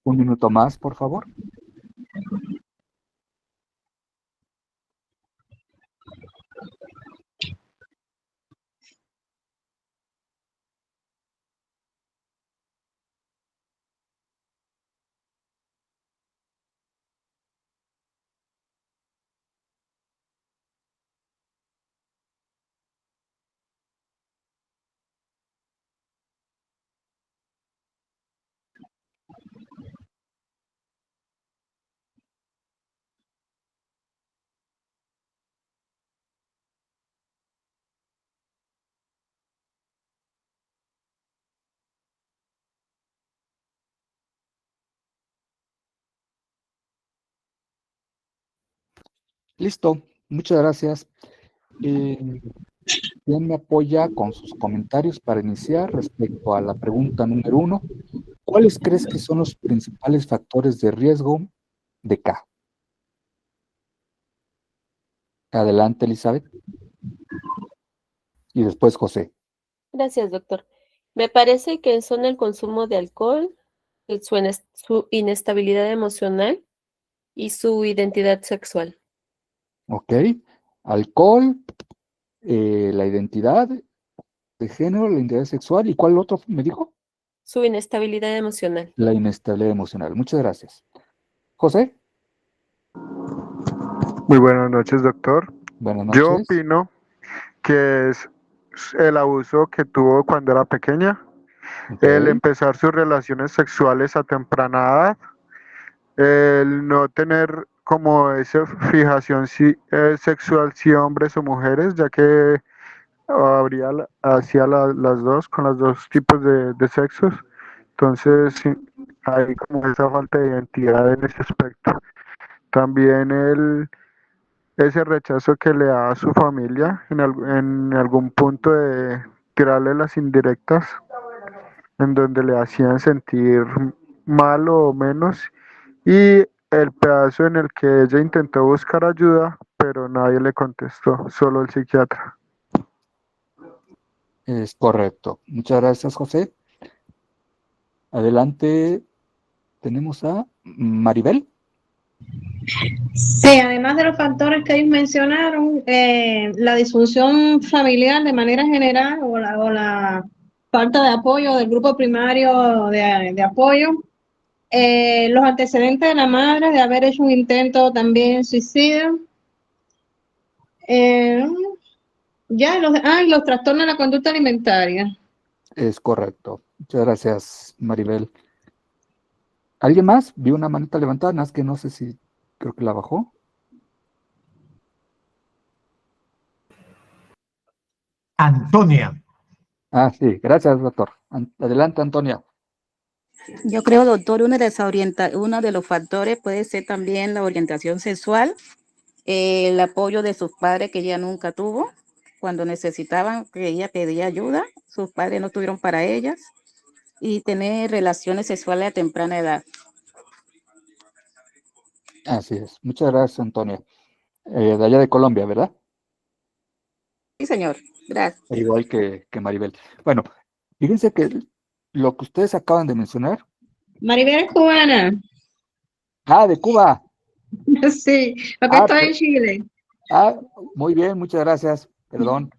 Un minuto más, por favor. Listo, muchas gracias. ¿Quién me apoya con sus comentarios para iniciar respecto a la pregunta número 1? ¿Cuáles crees que son los principales factores de riesgo de K? Adelante, Elizabeth. Y después José. Gracias, doctor. Me parece que son el consumo de alcohol, su inestabilidad emocional y su identidad sexual. Ok. Alcohol, la identidad de género, la identidad sexual. ¿Y cuál otro me dijo? Su inestabilidad emocional. La inestabilidad emocional. Muchas gracias. José. Muy buenas noches, doctor. Buenas Yo noches. opino que es el abuso que tuvo cuando era pequeña, Ok. el empezar sus relaciones sexuales a temprana edad, el no tener como esa fijación sexual si hombres o mujeres, ya que hacía las dos, con los dos tipos de sexos. Entonces, sí, hay como esa falta de identidad en ese aspecto. También ese rechazo que le da a su familia en algún punto de tirarle las indirectas, en donde le hacían sentir mal o menos, y el pedazo en el que ella intentó buscar ayuda, pero nadie le contestó, solo el psiquiatra. Es correcto. Muchas gracias, José. Adelante, tenemos a Maribel. Sí, además de los factores que ellos mencionaron, la disfunción familiar de manera general o la falta de apoyo del grupo primario de apoyo, los antecedentes de la madre de haber hecho un intento también suicida, y los trastornos de la conducta alimentaria. Es correcto. Muchas gracias, Maribel. ¿Alguien más? Vi una manita levantada, nada más que no sé si creo que la bajó. Antonia. Ah, sí, gracias, doctor. Adelante, Antonia. Yo creo, doctor, uno de los factores puede ser también la orientación sexual, el apoyo de sus padres que ella nunca tuvo. Cuando necesitaban que ella pedía ayuda, sus padres no tuvieron para ellas, y tener relaciones sexuales a temprana edad. Así es. Muchas gracias, Antonia. De allá de Colombia, ¿verdad? Sí, señor. Gracias. Igual que Maribel. Bueno, fíjense que lo que ustedes acaban de mencionar. Maribel es cubana. Ah, de Cuba. Sí, porque estoy en Chile. Muy bien, muchas gracias. Perdón.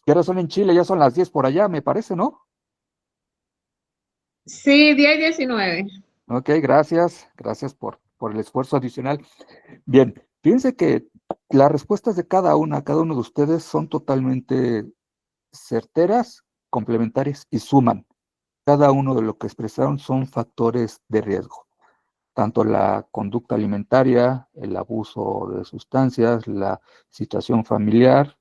¿Qué hora son en Chile? Ya son las 10 por allá, me parece, ¿no? Sí, 10:19. Ok, gracias. Gracias por el esfuerzo adicional. Bien, fíjense que las respuestas de cada uno de ustedes son totalmente certeras, complementarias y suman. Cada uno de lo que expresaron son factores de riesgo. Tanto la conducta alimentaria, el abuso de sustancias, la situación familiar,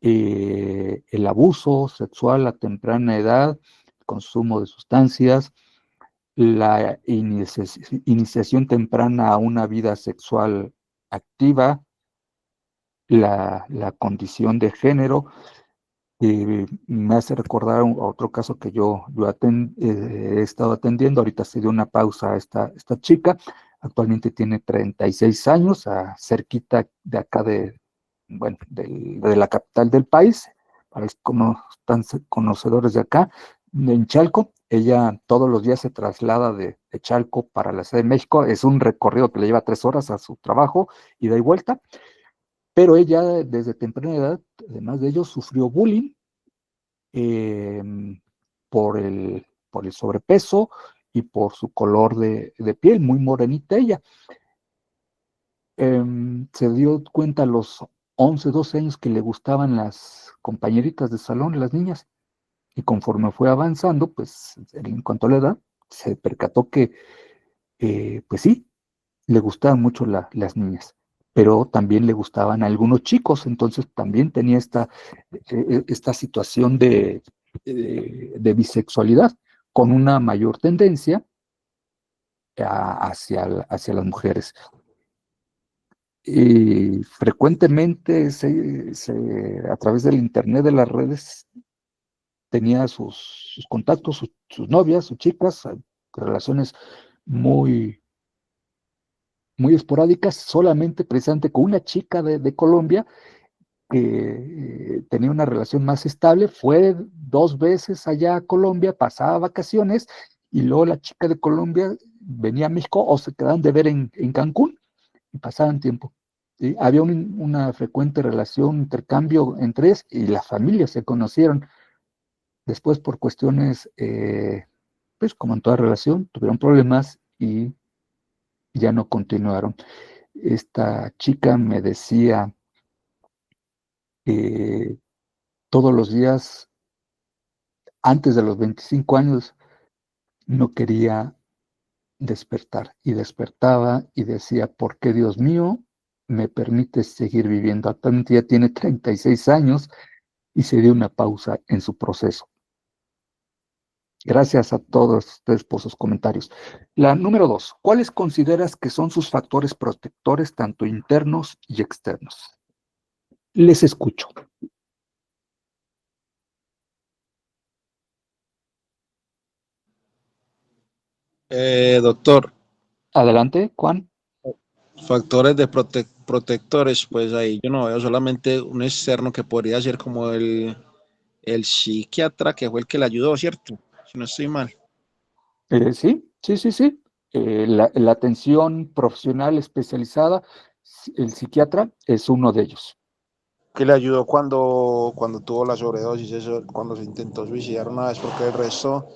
el abuso sexual a temprana edad, el consumo de sustancias, la iniciación temprana a una vida sexual activa, la condición de género. Me hace recordar a otro caso que yo he estado atendiendo. Ahorita se dio una pausa a esta chica. Actualmente tiene 36 años, cerquita de acá bueno, de la capital del país, para los conocedores de acá, en Chalco. Ella todos los días se traslada de Chalco para la Ciudad de México. Es un recorrido que le lleva 3 horas a su trabajo, ida y vuelta. Pero ella desde temprana edad, además de ello, sufrió bullying por el sobrepeso y por su color de piel, muy morenita ella. Se dio cuenta a los 11, 12 años que le gustaban las compañeritas de salón, las niñas, y conforme fue avanzando, pues en cuanto a la edad, se percató que, pues sí, le gustaban mucho las niñas, pero también le gustaban algunos chicos. Entonces también tenía esta situación de bisexualidad, con una mayor tendencia hacia las mujeres. Y frecuentemente a través del internet, de las redes, tenía sus contactos, sus novias, sus chicas, relaciones muy esporádicas, solamente precisamente con una chica de Colombia que tenía una relación más estable. Fue 2 veces allá a Colombia, pasaba vacaciones, y luego la chica de Colombia venía a México o se quedaban de ver en Cancún y pasaban tiempo. ¿Sí? Había una frecuente relación, intercambio entre ellas, y las familias se conocieron. Después, por cuestiones, pues como en toda relación, tuvieron problemas y ya no continuaron. Esta chica me decía que todos los días, antes de los 25 años, no quería despertar, y despertaba y decía: ¿por qué, Dios mío, me permites seguir viviendo? Actualmente ya tiene 36 años y se dio una pausa en su proceso. Gracias a todos ustedes por sus comentarios. La número 2, ¿cuáles consideras que son sus factores protectores, tanto internos y externos? Les escucho. Doctor, Adelante, Juan. factores de protectores, pues ahí yo no veo solamente un externo, que podría ser como el psiquiatra, que fue el que le ayudó, ¿cierto? Si no estoy mal. Sí. La atención profesional especializada, el psiquiatra es uno de ellos. Que le ayudó cuando tuvo la sobredosis, eso, cuando se intentó suicidar una vez, porque el resto,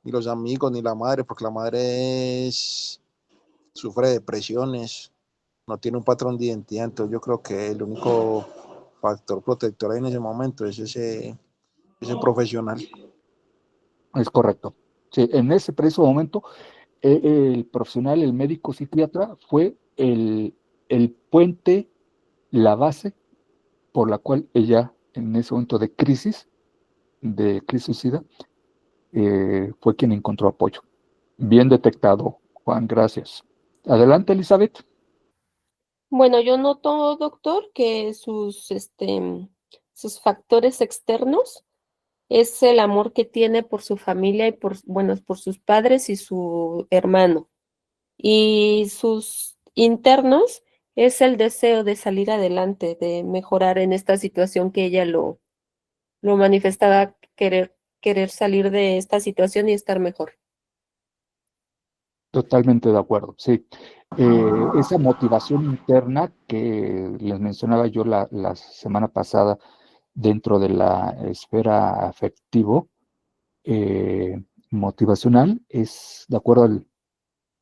ni los amigos, ni la madre, porque la madre sufre depresiones, no tiene un patrón de identidad. Entonces yo creo que el único factor protector ahí en ese momento es ese profesional. Es correcto. Sí, en ese preciso momento, el profesional, el médico psiquiatra, fue el puente, la base por la cual ella, en ese momento de crisis suicida, fue quien encontró apoyo. Bien detectado, Juan, gracias. Adelante, Elizabeth. Bueno, yo noto, doctor, que sus factores externos es el amor que tiene por su familia y por sus padres y su hermano. Y sus internos es el deseo de salir adelante, de mejorar en esta situación que ella lo manifestaba, querer salir de esta situación y estar mejor. Totalmente de acuerdo, sí. Esa motivación interna que les mencionaba yo la semana pasada dentro de la esfera afectivo, motivacional, es, de acuerdo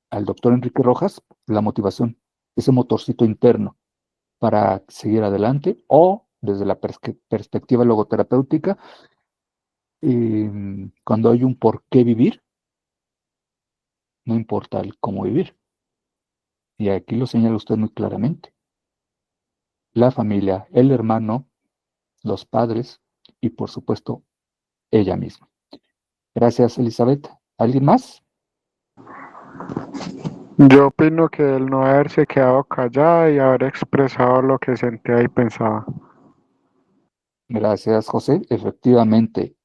al doctor Enrique Rojas, la motivación, ese motorcito interno para seguir adelante, o desde la perspectiva logoterapéutica, cuando hay un por qué vivir, no importa el cómo vivir. Y aquí lo señala usted muy claramente. La familia, el hermano, los padres y, por supuesto, ella misma. Gracias, Elizabeth. ¿Alguien más? Yo opino que el no haberse quedado callada y haber expresado lo que sentía y pensaba. Gracias, José. Efectivamente,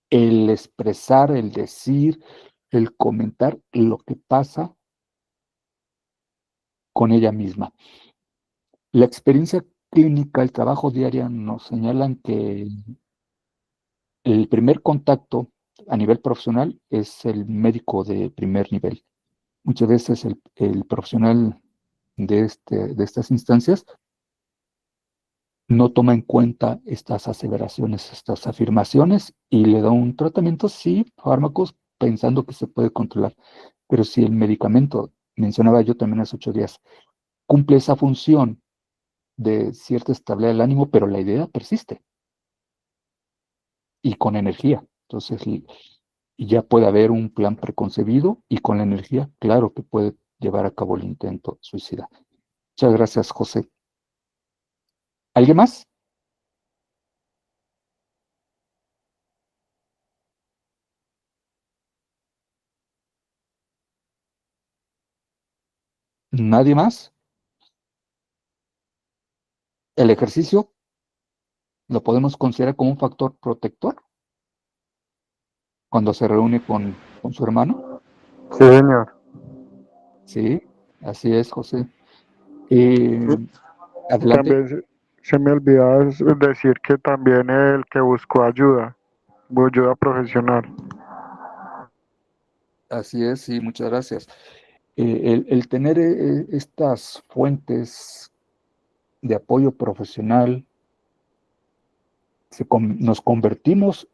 el expresar, el decir, el comentar lo que pasa con ella misma. La experiencia clínica, el trabajo diario nos señalan que el primer contacto a nivel profesional es el médico de primer nivel. Muchas veces el profesional de estas instancias no toma en cuenta estas aseveraciones, estas afirmaciones y le da un tratamiento, sí, fármacos, pensando que se puede controlar. Pero si el medicamento, mencionaba yo también hace 8 días, cumple esa función de cierta estabilidad del ánimo, pero la idea persiste y con energía. Entonces, y ya puede haber un plan preconcebido y con la energía, claro que puede llevar a cabo el intento suicida. Muchas gracias, José. ¿Alguien más? ¿Nadie más? ¿El ejercicio lo podemos considerar como un factor protector cuando se reúne con su hermano? Sí, señor. Sí, así es, José. Adelante. También se me olvidaba decir que también el que buscó ayuda profesional. Así es, sí, muchas gracias. El tener estas fuentes de apoyo profesional, nos convertimos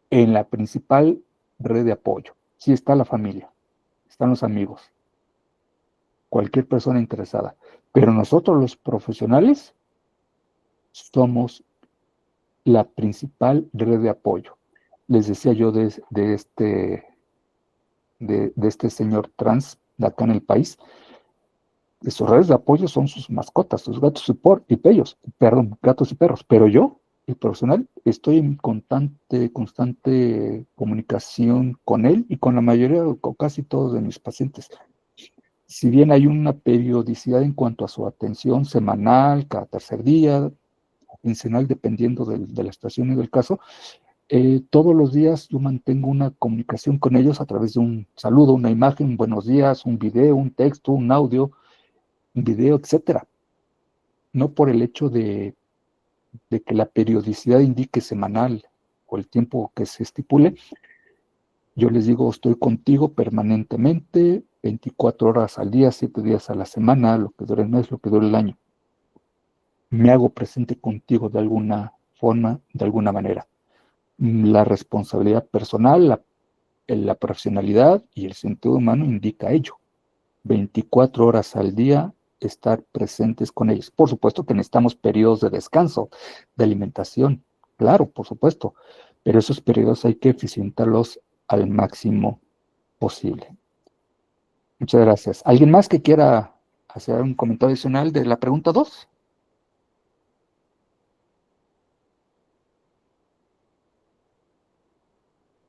en la principal red de apoyo. Sí está la familia, están los amigos, cualquier persona interesada, pero nosotros los profesionales somos la principal red de apoyo. Les decía yo de este señor trans de acá en el país, de sus redes de apoyo son sus mascotas, sus gatos y gatos y perros, pero yo, el profesional, estoy en constante comunicación con él y con la mayoría o casi todos de mis pacientes. Si bien hay una periodicidad en cuanto a su atención semanal, cada tercer día, quincenal, dependiendo de la situación y del caso, todos los días yo mantengo una comunicación con ellos a través de un saludo, una imagen, un buenos días, un video, un texto, un audio, un video, etcétera. No por el hecho de que la periodicidad indique semanal o el tiempo que se estipule, yo les digo, estoy contigo permanentemente, 24 horas al día, 7 días a la semana, lo que dure el mes, lo que dure el año. Me hago presente contigo de alguna forma, de alguna manera. La responsabilidad personal, la profesionalidad y el sentido humano indica ello. 24 horas al día estar presentes con ellos. Por supuesto que necesitamos periodos de descanso, de alimentación, claro, por supuesto, pero esos periodos hay que eficientarlos al máximo posible. Muchas gracias. ¿Alguien más que quiera hacer un comentario adicional de la pregunta 2?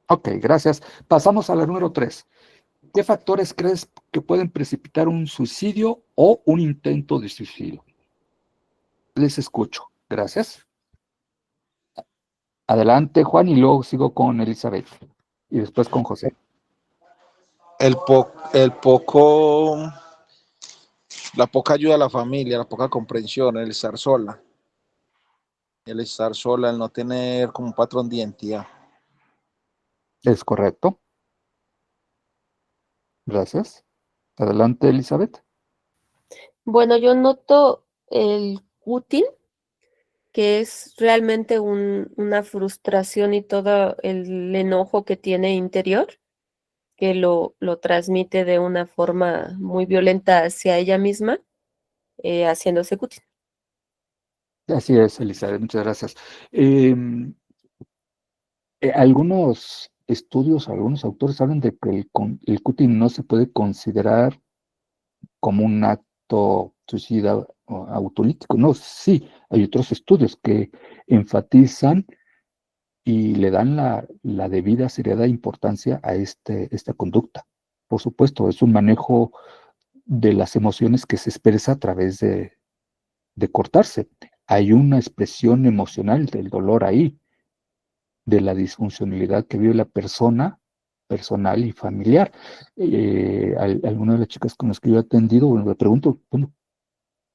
Ok, gracias. Pasamos a la número 3. ¿Qué factores crees que pueden precipitar un suicidio o un intento de suicidio? Les escucho. Gracias. Adelante, Juan, y luego sigo con Elizabeth. Y después con José. La poca ayuda a la familia, la poca comprensión, el estar sola, el no tener como un patrón de identidad. Es correcto. Gracias. Adelante, Elizabeth. Bueno, yo noto el cutting, que es realmente una frustración y todo el enojo que tiene interior, que lo transmite de una forma muy violenta hacia ella misma, haciéndose cutting. Así es, Elizabeth, muchas gracias. Algunos estudios, algunos autores hablan de que el cutting no se puede considerar como un acto suicida o autolítico. No, sí, hay otros estudios que enfatizan y le dan la debida seriedad e importancia a esta conducta. por supuesto, es un manejo de las emociones que se expresa a través de cortarse. Hay una expresión emocional del dolor ahí, de la disfuncionalidad que vive la persona, personal y familiar. Algunas de las chicas con las que yo he atendido, bueno, le pregunto, bueno,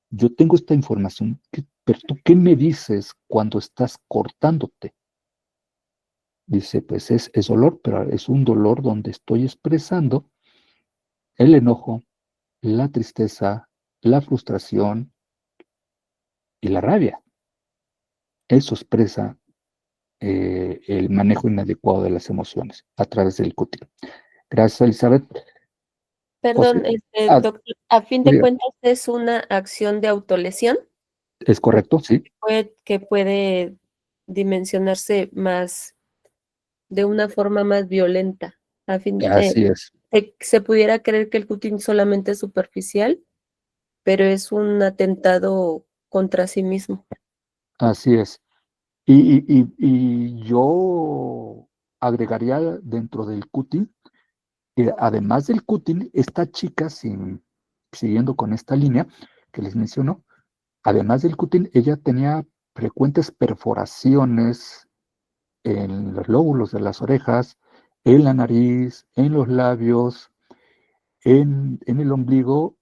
yo tengo esta información, pero ¿tú qué me dices cuando estás cortándote? Dice, pues es dolor, pero es un dolor donde estoy expresando el enojo, la tristeza, la frustración y la rabia. Eso expresa el manejo inadecuado de las emociones a través del cutting. Gracias, Elizabeth. Perdón, José, doctor, a fin de diga. cuentas es una acción de autolesión ¿Es correcto? Sí. que puede dimensionarse más de una forma más violenta. A fin Así es. se pudiera creer que el cutting solamente es superficial, pero es un atentado contra sí mismo. Así es. Y yo agregaría dentro del cutting, que además del cutting, esta chica, siguiendo con esta línea que les menciono, además del cutting, ella tenía frecuentes perforaciones en los lóbulos de las orejas, en la nariz, en los labios, en el ombligo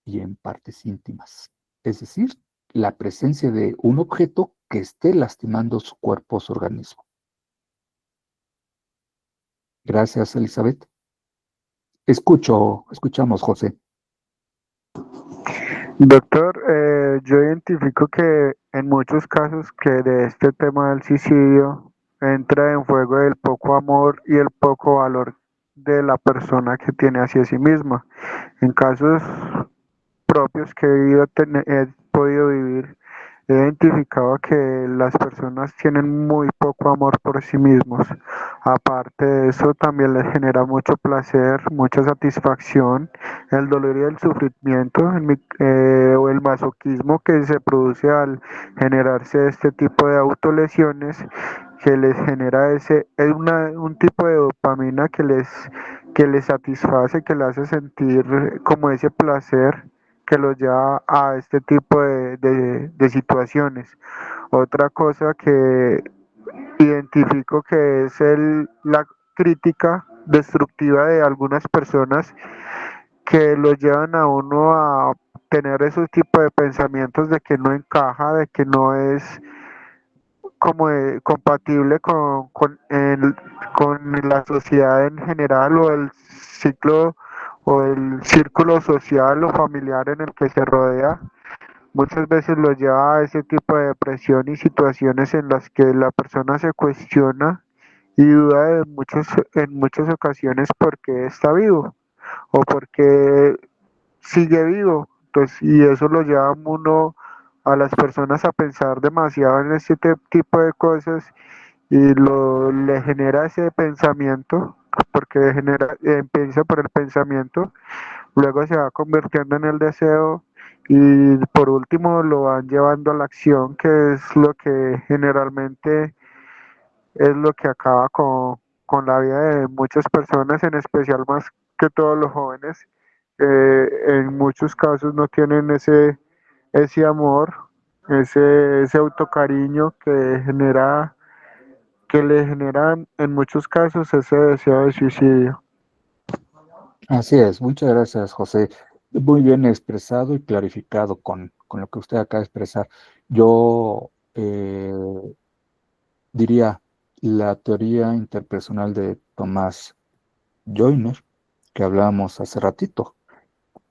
y en partes íntimas. Es decir, la presencia de un objeto que esté lastimando su cuerpo, su organismo. Gracias, Elizabeth. Escuchamos, José. Doctor, yo identifico que en muchos casos que de este tema del suicidio entra en juego el poco amor y el poco valor de la persona que tiene hacia sí misma. En casos propios que he podido vivir, he identificado que las personas tienen muy poco amor por sí mismos. Aparte de eso, también les genera mucho placer, mucha satisfacción, el dolor y el sufrimiento, o el masoquismo que se produce al generarse este tipo de autolesiones, que les genera un tipo de dopamina que les satisface, que les hace sentir como ese placer que los lleva a este tipo de situaciones. Otra cosa que identifico que es la crítica destructiva de algunas personas que los llevan a uno a tener esos tipos de pensamientos de que no encaja, de que no es como compatible con la sociedad en general o el ciclo o el círculo social o familiar en el que se rodea. Muchas veces lo lleva a ese tipo de depresión y situaciones en las que la persona se cuestiona y duda en muchas ocasiones por qué está vivo o por qué sigue vivo. Entonces, y eso lo lleva a uno, a las personas, a pensar demasiado en este tipo de cosas y le genera ese pensamiento, porque empieza por el pensamiento, luego se va convirtiendo en el deseo y por último lo van llevando a la acción, que es lo que generalmente es lo que acaba con la vida de muchas personas, en especial más que todos los jóvenes. En muchos casos no tienen ese amor, ese autocariño que le generan en muchos casos ese deseo de suicidio. Así es, muchas gracias, José. Muy bien expresado y clarificado con lo que usted acaba de expresar. Yo diría la teoría interpersonal de Tomás Joyner, que hablábamos hace ratito,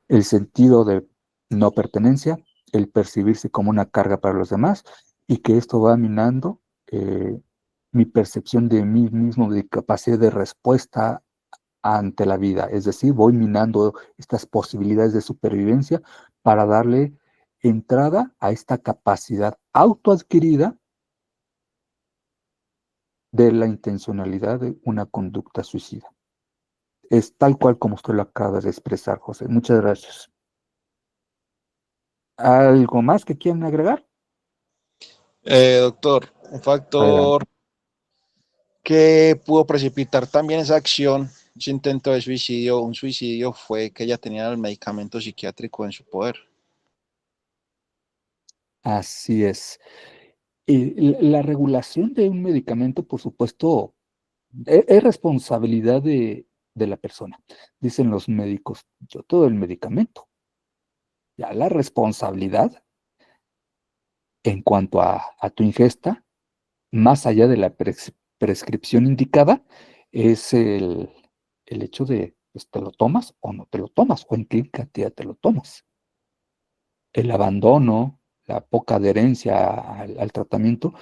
el sentido de no pertenencia, el percibirse como una carga para los demás y que esto va minando mi percepción de mí mismo, de capacidad de respuesta ante la vida. Es decir, voy minando estas posibilidades de supervivencia para darle entrada a esta capacidad autoadquirida de la intencionalidad de una conducta suicida. Es tal cual como usted lo acaba de expresar, José. Muchas gracias. ¿Algo más que quieran agregar? Doctor, un Adelante. factor que pudo precipitar también esa acción ese intento de suicidio, un suicidio, fue que ella tenía el medicamento psiquiátrico en su poder. Así es. La regulación de un medicamento, por supuesto, es responsabilidad de la persona. Dicen los médicos, yo te doy el medicamento. Ya la responsabilidad en cuanto a tu ingesta, más allá de la prescripción indicada, es el hecho de, pues, te lo tomas o no te lo tomas, o en qué cantidad te lo tomas. El abandono, la poca adherencia al tratamiento,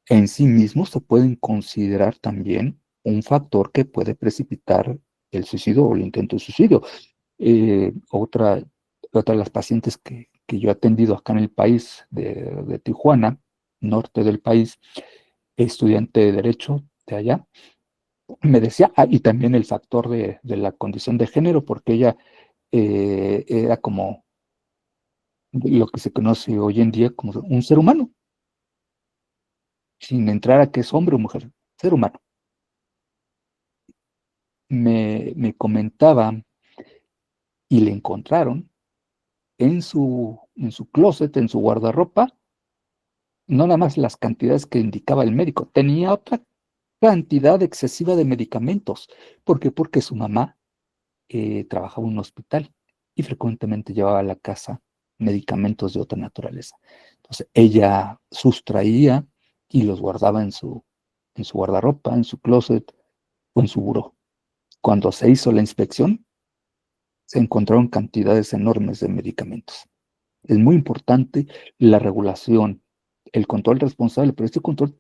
en sí mismo se pueden considerar también un factor que puede precipitar el suicidio o el intento de suicidio. Otra de las pacientes que yo he atendido acá en el país, de Tijuana, norte del país, estudiante de Derecho de allá, me decía, y también el factor de la condición de género, porque ella era como lo que se conoce hoy en día como un ser humano, sin entrar a que es hombre o mujer, ser humano. Me comentaba y le encontraron en su closet, en su guardarropa, no nada más las cantidades que indicaba el médico, tenía otra cantidad excesiva de medicamentos. ¿Por qué? Porque su mamá trabajaba en un hospital y frecuentemente llevaba a la casa medicamentos de otra naturaleza. Entonces ella sustraía y los guardaba en su guardarropa, en su closet o en su buró. Cuando se hizo la inspección, se encontraron cantidades enormes de medicamentos. Es muy importante la regulación, el control responsable, pero este control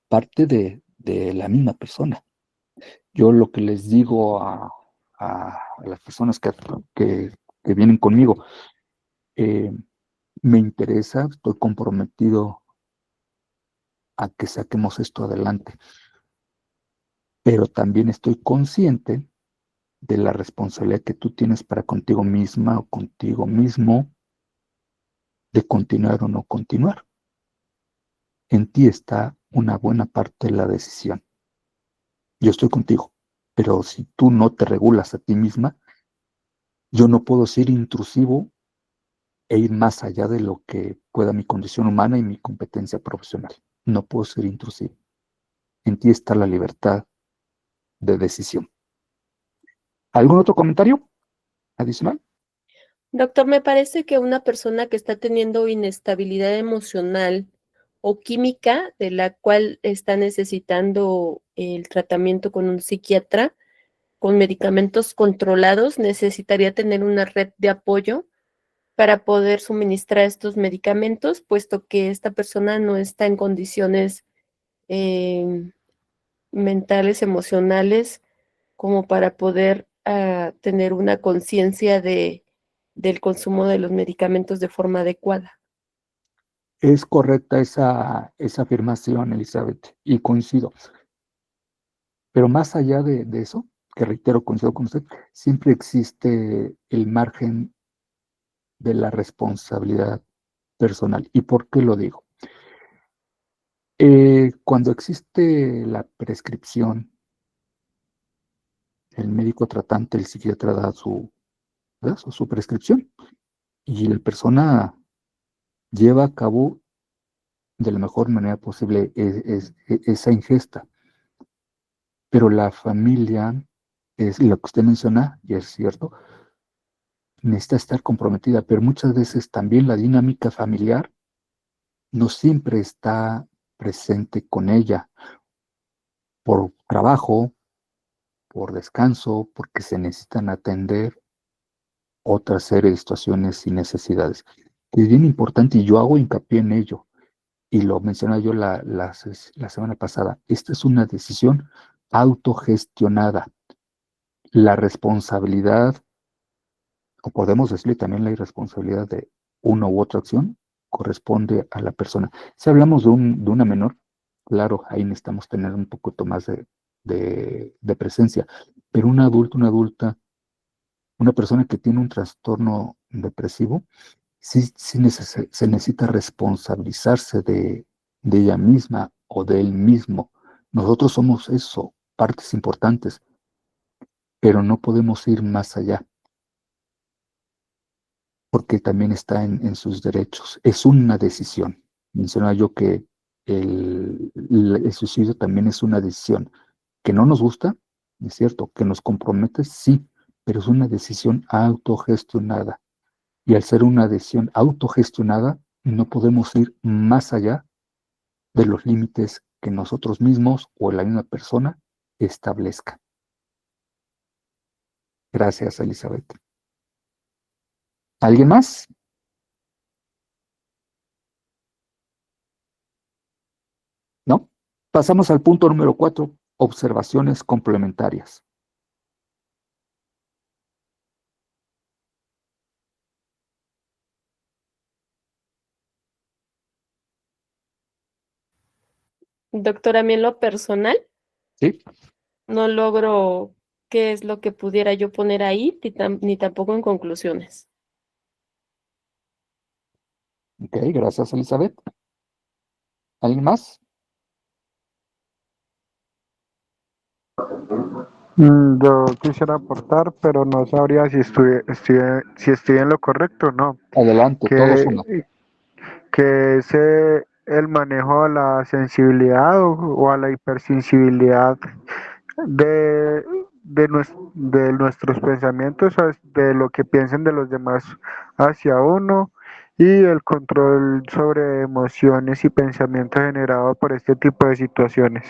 parte de la misma persona. Yo lo que les digo a las personas que vienen conmigo, me interesa, estoy comprometido a que saquemos esto adelante, pero también estoy consciente de la responsabilidad que tú tienes para contigo misma o contigo mismo de continuar o no continuar. En ti está una buena parte de la decisión. Yo estoy contigo, pero si tú no te regulas a ti misma, yo no puedo ser intrusivo e ir más allá de lo que pueda mi condición humana y mi competencia profesional. No puedo ser intrusivo. En ti está la libertad de decisión. ¿Algún otro comentario adicional? Doctor, me parece que una persona que está teniendo inestabilidad emocional o química, de la cual está necesitando el tratamiento con un psiquiatra, con medicamentos controlados, necesitaría tener una red de apoyo para poder suministrar estos medicamentos, puesto que esta persona no está en condiciones mentales, emocionales, como para poder tener una conciencia del consumo de los medicamentos de forma adecuada. Es correcta esa afirmación, Elizabeth, y coincido. Pero más allá de eso, que reitero, coincido con usted, siempre existe el margen de la responsabilidad personal. ¿Y por qué lo digo? Cuando existe la prescripción, el médico tratante, el psiquiatra da su prescripción y la persona lleva a cabo de la mejor manera posible esa ingesta. Pero la familia, es lo que usted menciona, y es cierto, necesita estar comprometida, pero muchas veces también la dinámica familiar no siempre está presente con ella por trabajo, por descanso, porque se necesitan atender otra serie de situaciones y necesidades. Es bien importante y yo hago hincapié en ello, y lo mencionaba yo la semana pasada. Esta es una decisión autogestionada. La responsabilidad, o podemos decirle también la irresponsabilidad de una u otra acción, corresponde a la persona. Si hablamos de una menor, claro, ahí necesitamos tener un poquito más de presencia, pero un adulto, una adulta, una persona que tiene un trastorno depresivo, sí se necesita responsabilizarse de ella misma o de él mismo. Nosotros somos eso, partes importantes. pero no podemos ir más allá, porque también está en sus derechos. Es una decisión. Mencionaba yo que el suicidio también es una decisión que no nos gusta, es cierto, que nos compromete, sí, pero es una decisión autogestionada. Y al ser una decisión autogestionada, no podemos ir más allá de los límites que nosotros mismos o la misma persona establezca. Gracias, Elizabeth. ¿Alguien más? ¿No? Pasamos al punto número 4, observaciones complementarias. Doctora, a mí en lo personal ¿Sí? no logro qué es lo que pudiera yo poner ahí, ni tampoco en conclusiones. Ok, gracias, Elizabeth. ¿Alguien más? Yo quisiera aportar, pero no sabría si estoy en lo correcto o no. Adelante, todos Que, uno. que ese el manejo a la sensibilidad o a la hipersensibilidad de, de nuestros pensamientos, de lo que piensen de los demás hacia uno, y el control sobre emociones y pensamientos generados por este tipo de situaciones.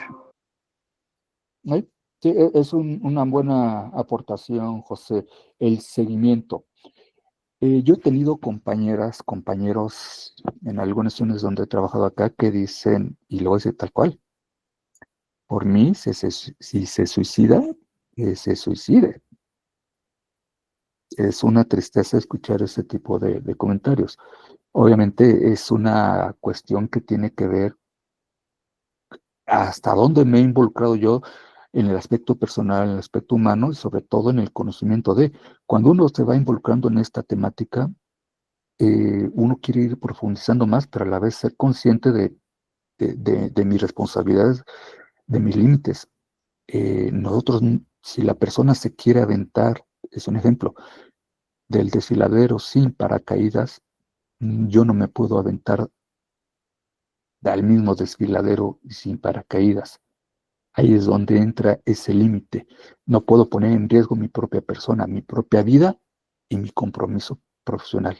¿Sí? Sí, es una buena aportación, José. El seguimiento. Yo he tenido compañeras, compañeros en algunas uniones donde he trabajado acá que dicen, y lo voy a decir tal cual, por mí, si se suicida, que se suicide. Es una tristeza escuchar ese tipo de comentarios. Obviamente es una cuestión que tiene que ver hasta dónde me he involucrado yo en el aspecto personal, en el aspecto humano y sobre todo en el conocimiento de. Cuando uno se va involucrando en esta temática, uno quiere ir profundizando más, pero a la vez ser consciente de mis responsabilidades, de mis límites. Nosotros, si la persona se quiere aventar, es un ejemplo, del desfiladero sin paracaídas, yo no me puedo aventar al mismo desfiladero sin paracaídas. Ahí es donde entra ese límite. No puedo poner en riesgo mi propia persona, mi propia vida y mi compromiso profesional.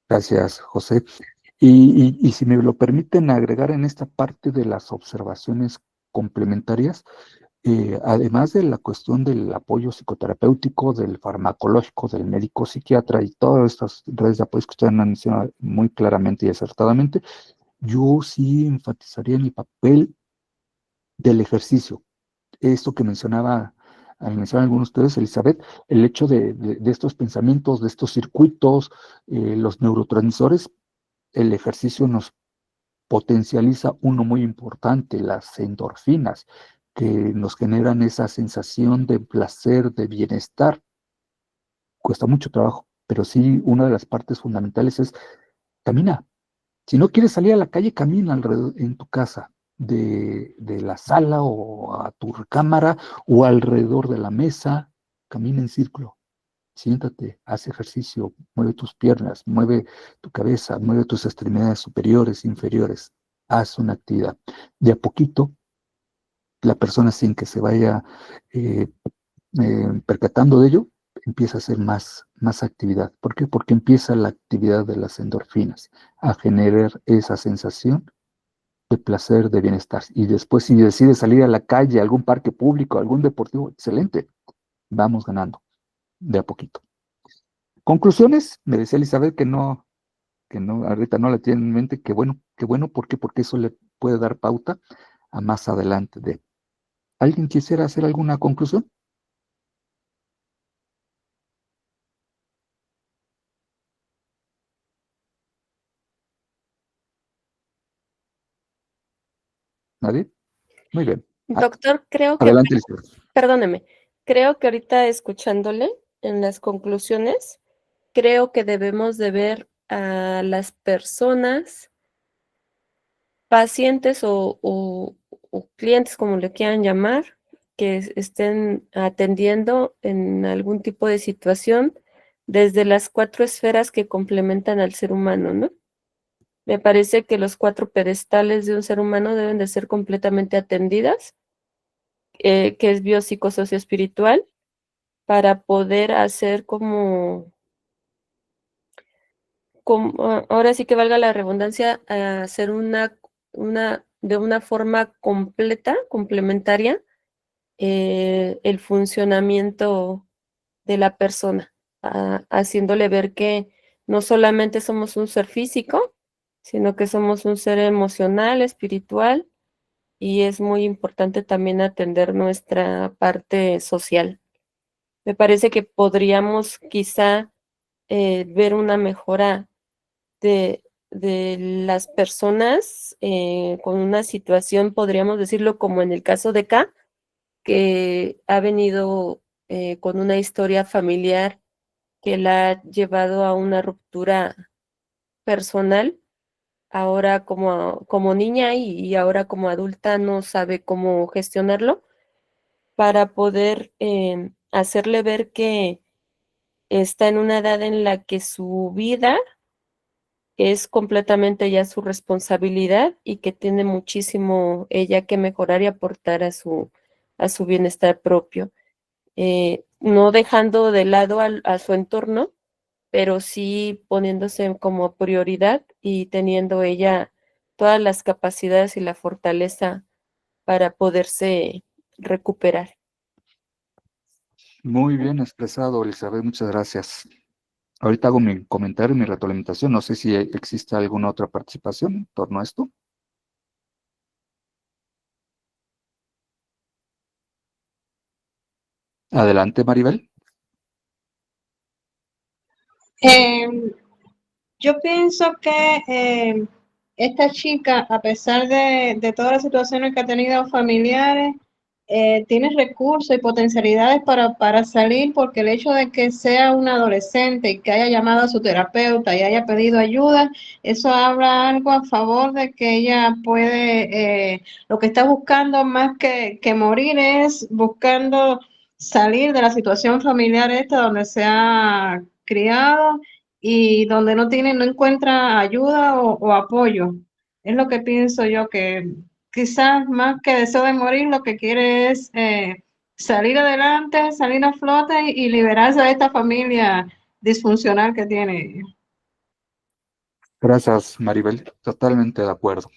Gracias, José. Y si me lo permiten agregar en esta parte de las observaciones complementarias, además de la cuestión del apoyo psicoterapéutico, del farmacológico, del médico psiquiatra y todas estas redes de apoyo que ustedes han mencionado muy claramente y acertadamente, yo sí enfatizaría en el papel del ejercicio. Esto que mencionaba, al mencionar algunos de ustedes, Elizabeth, el hecho de estos pensamientos, de estos circuitos, los neurotransmisores, el ejercicio nos potencializa uno muy importante, las endorfinas, que nos generan esa sensación de placer, de bienestar. Cuesta mucho trabajo, pero sí, una de las partes fundamentales es camina. Si no quieres salir a la calle, camina alrededor en tu casa, de la sala o a tu recámara o alrededor de la mesa, camina en círculo. Siéntate, haz ejercicio, mueve tus piernas, mueve tu cabeza, mueve tus extremidades superiores, inferiores, haz una actividad. De a poquito, la persona sin que se vaya eh, percatando de ello, empieza a hacer más actividad. ¿Por qué? Porque empieza la actividad de las endorfinas a generar esa sensación de placer, de bienestar. Y después, si decide salir a la calle, a algún parque público, algún deportivo, excelente, vamos ganando de a poquito. Conclusiones, me decía Elizabeth que no, ahorita no la tiene en mente, qué bueno, ¿por qué? Porque eso le puede dar pauta a más adelante de. ¿Alguien quisiera hacer alguna conclusión? ¿Nadie? Muy bien. Doctor, Adelante, Elizabeth. perdóneme, creo que ahorita escuchándole en las conclusiones, creo que debemos de ver a las personas, pacientes o clientes, como le quieran llamar, estén atendiendo en algún tipo de situación desde las 4 esferas que complementan al ser humano, ¿no? Me parece que los 4 pedestales de un ser humano deben de ser completamente atendidas, que es biopsicosocioespiritual, para poder hacer ahora sí que valga la redundancia, hacer de una forma completa, complementaria, el funcionamiento de la persona, haciéndole ver que no solamente somos un ser físico, sino que somos un ser emocional, espiritual, y es muy importante también atender nuestra parte social. Me parece que podríamos quizá ver una mejora de las personas con una situación, podríamos decirlo como en el caso de K, que ha venido con una historia familiar que la ha llevado a una ruptura personal. Ahora como niña y ahora como adulta no sabe cómo gestionarlo para poder hacerle ver que está en una edad en la que su vida es completamente ya su responsabilidad y que tiene muchísimo ella que mejorar y aportar a su bienestar propio. No dejando de lado a su entorno, pero sí poniéndose como prioridad y teniendo ella todas las capacidades y la fortaleza para poderse recuperar. Muy bien expresado, Elizabeth, muchas gracias. Ahorita hago mi comentario y mi retroalimentación. No sé si existe alguna otra participación en torno a esto. Adelante, Maribel. Yo pienso que esta chica, a pesar de todas las situaciones que ha tenido familiares, tiene recursos y potencialidades para salir, porque el hecho de que sea una adolescente y que haya llamado a su terapeuta y haya pedido ayuda, eso habla algo a favor de que ella puede, lo que está buscando más que morir es buscando salir de la situación familiar esta donde se ha criado y donde no encuentra ayuda o apoyo. Es lo que pienso yo, que quizás más que deseo de morir, lo que quiere es salir adelante, salir a flote y liberarse de esta familia disfuncional que tiene. Gracias, Maribel. Totalmente de acuerdo.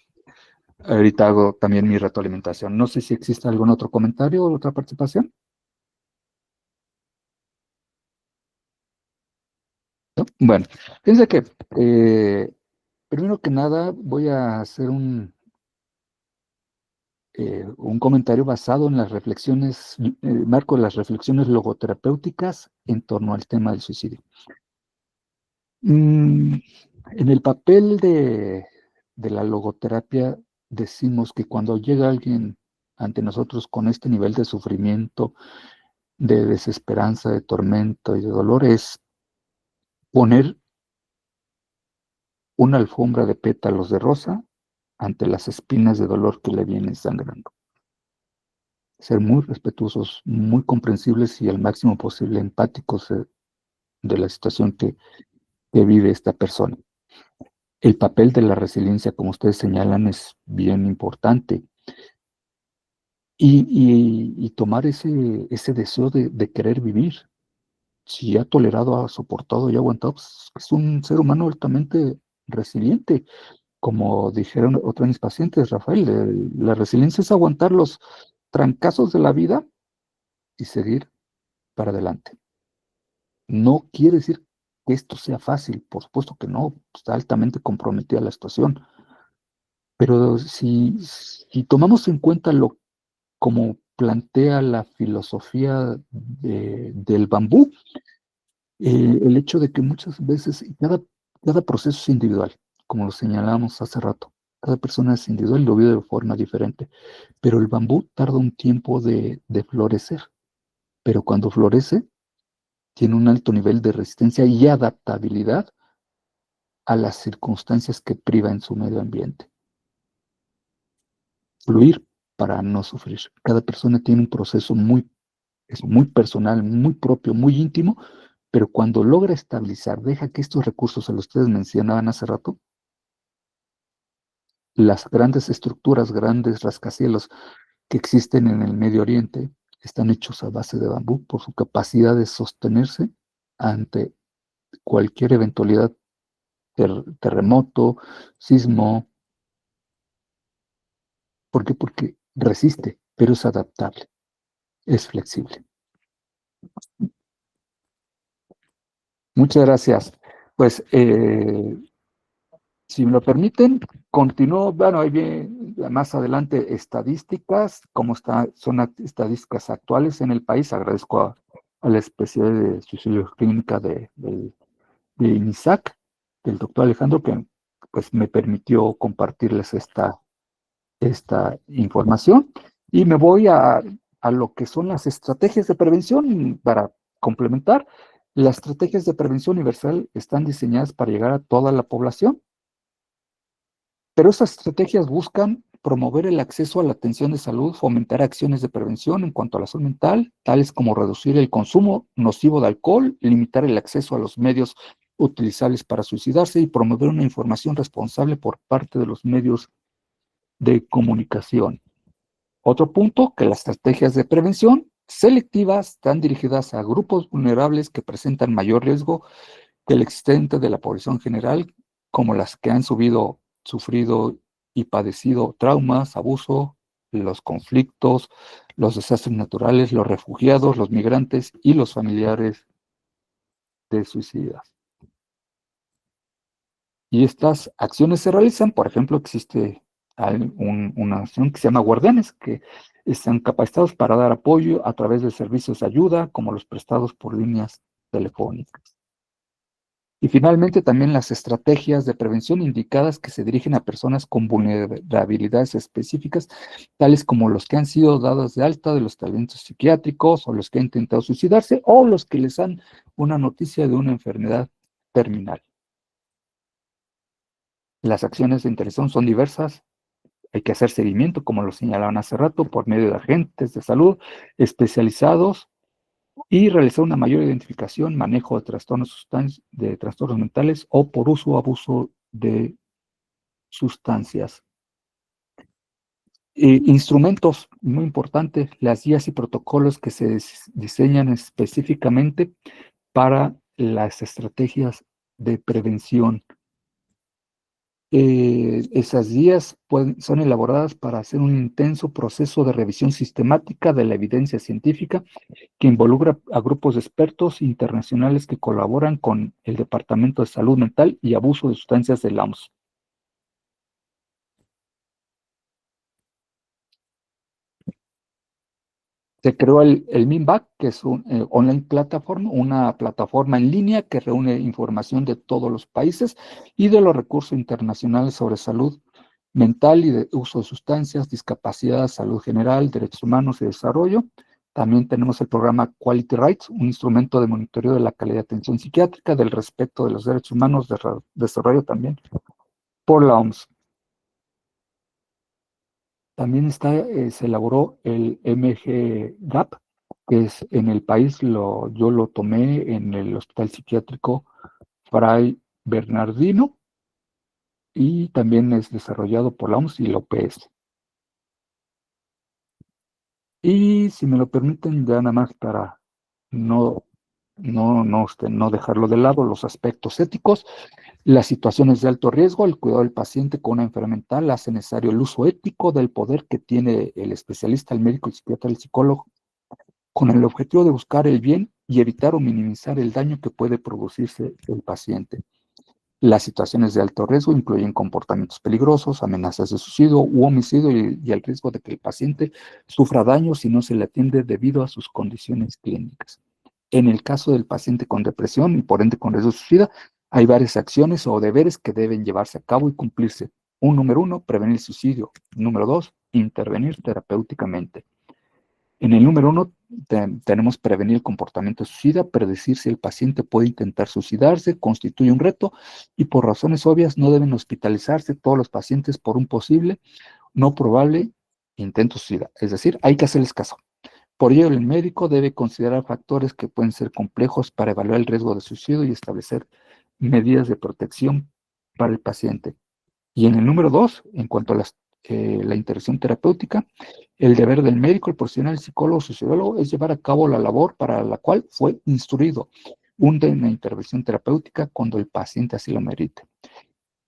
Ahorita hago también mi retroalimentación. No sé si existe algún otro comentario o otra participación. ¿No? Bueno, fíjense que primero que nada voy a hacer un comentario basado en las reflexiones, marco de las reflexiones logoterapéuticas en torno al tema del suicidio. En el papel de la logoterapia decimos que cuando llega alguien ante nosotros con este nivel de sufrimiento, de desesperanza, de tormento y de dolor, es poner una alfombra de pétalos de rosa ante las espinas de dolor que le vienen sangrando. Ser muy respetuosos, muy comprensibles y al máximo posible empáticos de la situación que vive esta persona. El papel de la resiliencia, como ustedes señalan, es bien importante. Y tomar ese deseo de querer vivir. Si ha tolerado, ha soportado y ha aguantado, pues es un ser humano altamente resiliente. Como dijeron otros de mis pacientes, Rafael, la resiliencia es aguantar los trancazos de la vida y seguir para adelante. No quiere decir que esto sea fácil, por supuesto que no, está altamente comprometida la situación. Pero si tomamos en cuenta como plantea la filosofía del bambú, el hecho de que muchas veces cada proceso es individual, como lo señalábamos hace rato. Cada persona es individual y lo vive de forma diferente. Pero el bambú tarda un tiempo de florecer. Pero cuando florece, tiene un alto nivel de resistencia y adaptabilidad a las circunstancias que priva en su medio ambiente. Fluir para no sufrir. Cada persona tiene un proceso es muy personal, muy propio, muy íntimo, pero cuando logra estabilizar, deja que estos recursos a los que ustedes mencionaban hace rato, las grandes estructuras, grandes rascacielos que existen en el Medio Oriente, están hechos a base de bambú por su capacidad de sostenerse ante cualquier eventualidad, terremoto, sismo. ¿Por qué? Porque resiste, pero es adaptable, es flexible. Muchas gracias. Pues, si me lo permiten, continúo. Bueno, ahí viene más adelante estadísticas, son estadísticas actuales en el país. Agradezco a la especialidad de sociología clínica de INISAC, del doctor Alejandro, que pues me permitió compartirles esta información. Y me voy a lo que son las estrategias de prevención para complementar. Las estrategias de prevención universal están diseñadas para llegar a toda la población, pero esas estrategias buscan promover el acceso a la atención de salud, fomentar acciones de prevención en cuanto a la salud mental, tales como reducir el consumo nocivo de alcohol, limitar el acceso a los medios utilizables para suicidarse y promover una información responsable por parte de los medios de comunicación. Otro punto, que las estrategias de prevención selectivas están dirigidas a grupos vulnerables que presentan mayor riesgo que el existente de la población general, como las que han sufrido y padecido traumas, abuso, los conflictos, los desastres naturales, los refugiados, los migrantes y los familiares de suicidas. Y estas acciones se realizan, por ejemplo, existe una acción que se llama Guardianes, que están capacitados para dar apoyo a través de servicios de ayuda, como los prestados por líneas telefónicas. Y finalmente también las estrategias de prevención indicadas que se dirigen a personas con vulnerabilidades específicas, tales como los que han sido dados de alta de los tratamientos psiquiátricos, o los que han intentado suicidarse, o los que les dan una noticia de una enfermedad terminal. Las acciones de intervención son diversas. Hay que hacer seguimiento, como lo señalaban hace rato, por medio de agentes de salud especializados y realizar una mayor identificación, manejo de trastornos mentales o por uso o abuso de sustancias. Instrumentos, muy importante, las guías y protocolos que se diseñan específicamente para las estrategias de prevención. Esas guías son elaboradas para hacer un intenso proceso de revisión sistemática de la evidencia científica que involucra a grupos de expertos internacionales que colaboran con el Departamento de Salud Mental y Abuso de Sustancias de la OMS. Se creó el MINVAC, que es un online platform, una plataforma en línea que reúne información de todos los países y de los recursos internacionales sobre salud mental y de uso de sustancias, discapacidad, salud general, derechos humanos y desarrollo. También tenemos el programa Quality Rights, un instrumento de monitoreo de la calidad de atención psiquiátrica, del respeto de los derechos humanos, de desarrollo también por la OMS. También se elaboró el MGGAP, que es en el país, yo lo tomé en el Hospital Psiquiátrico Fray Bernardino, y también es desarrollado por la OMS y la OPS. Y si me lo permiten, ya nada más para no dejarlo de lado, los aspectos éticos, las situaciones de alto riesgo, el cuidado del paciente con una enfermedad mental hace necesario el uso ético del poder que tiene el especialista, el médico, el psiquiatra, el psicólogo, con el objetivo de buscar el bien y evitar o minimizar el daño que puede producirse el paciente. Las situaciones de alto riesgo incluyen comportamientos peligrosos, amenazas de suicidio u homicidio y el riesgo de que el paciente sufra daño si no se le atiende debido a sus condiciones clínicas. En el caso del paciente con depresión y por ende con riesgo de suicida, hay varias acciones o deberes que deben llevarse a cabo y cumplirse. Número 1, prevenir el suicidio. Número 2, intervenir terapéuticamente. En el número 1 tenemos prevenir el comportamiento suicida, predecir si el paciente puede intentar suicidarse, constituye un reto y por razones obvias no deben hospitalizarse todos los pacientes por un posible, no probable intento suicida. Es decir, hay que hacerles caso. Por ello, el médico debe considerar factores que pueden ser complejos para evaluar el riesgo de suicidio y establecer medidas de protección para el paciente. Y en el número 2, en cuanto a la intervención terapéutica, el deber del médico, el profesional, el psicólogo, sociólogo, es llevar a cabo la labor para la cual fue instruido, una intervención terapéutica cuando el paciente así lo merite.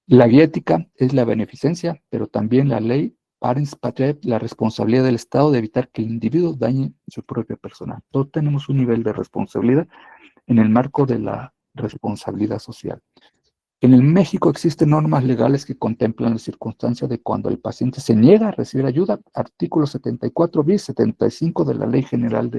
La guía ética es la beneficencia, pero también la ley parens patriae, la responsabilidad del Estado de evitar que el individuo dañe su propia persona. Todos tenemos un nivel de responsabilidad en el marco de la responsabilidad social. En el México existen normas legales que contemplan la circunstancia de cuando el paciente se niega a recibir ayuda, artículo 74 bis 75 de la Ley General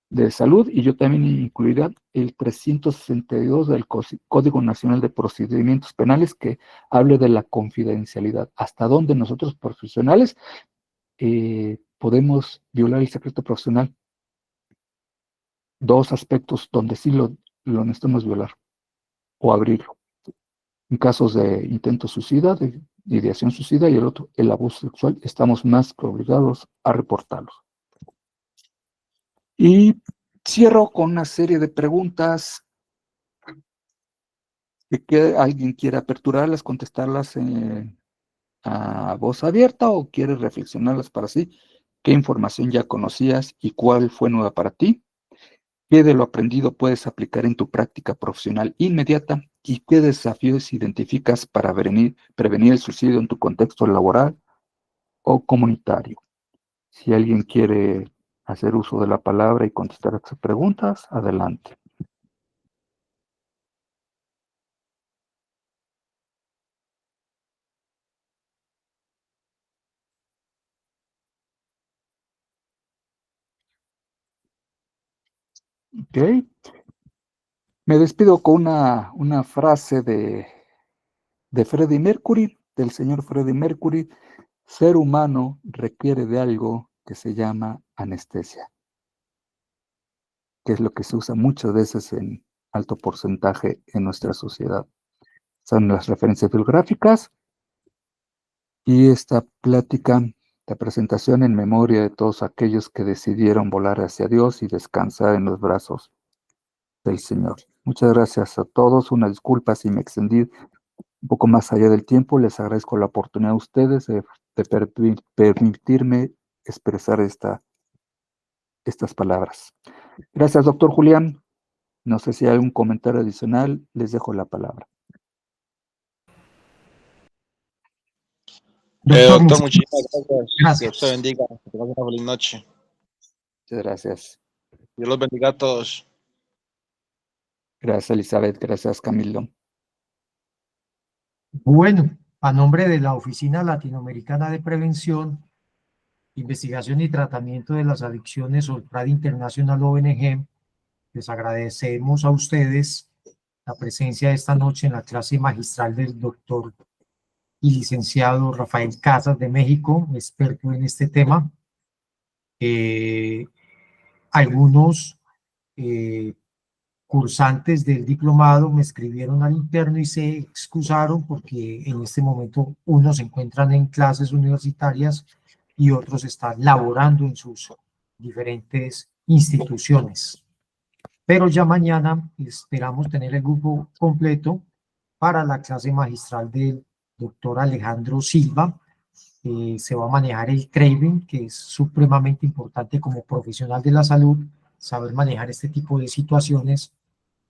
de Salud, y yo también incluiría el 362 del Código Nacional de Procedimientos Penales que hable de la confidencialidad, hasta donde nosotros profesionales podemos violar el secreto profesional. Dos aspectos donde sí lo necesitamos violar o abrirlo. En casos de intento suicida, de ideación suicida, y el otro, el abuso sexual, estamos más que obligados a reportarlos. Y cierro con una serie de preguntas que alguien quiere aperturarlas, contestarlas a voz abierta o quiere reflexionarlas para sí. ¿Qué información ya conocías y cuál fue nueva para ti? ¿Qué de lo aprendido puedes aplicar en tu práctica profesional inmediata? ¿Y qué desafíos identificas para prevenir el suicidio en tu contexto laboral o comunitario? Si alguien quiere hacer uso de la palabra y contestar a estas preguntas, adelante. Ok. Me despido con una frase de Freddie Mercury, del señor Freddie Mercury. Ser humano requiere de algo que se llama anestesia, que es lo que se usa muchas veces en alto porcentaje en nuestra sociedad. Son las referencias bibliográficas y esta plática, la presentación en memoria de todos aquellos que decidieron volar hacia Dios y descansar en los brazos del Señor. Muchas gracias a todos. Una disculpa si me extendí un poco más allá del tiempo. Les agradezco la oportunidad a ustedes de permitirme expresar estas palabras. Gracias, doctor Julián. No sé si hay algún comentario adicional. Les dejo la palabra. Doctor, muchísimas gracias. Gracias. Dios te bendiga. Que tengas una feliz noche. Muchas gracias. Dios los bendiga a todos. Gracias, Elizabeth. Gracias, Camilo. Bueno, a nombre de la Oficina Latinoamericana de Prevención, Investigación y Tratamiento de las Adicciones, OLPRAD International ONG, les agradecemos a ustedes la presencia esta noche en la clase magistral del doctor y licenciado Rafael Casas de México, experto en este tema. Algunos cursantes del diplomado me escribieron al interno y se excusaron porque en este momento unos se encuentran en clases universitarias y otros están laborando en sus diferentes instituciones. Pero ya mañana esperamos tener el grupo completo para la clase magistral del doctor Alejandro Silva. Se va a manejar el craving, que es supremamente importante como profesional de la salud, saber manejar este tipo de situaciones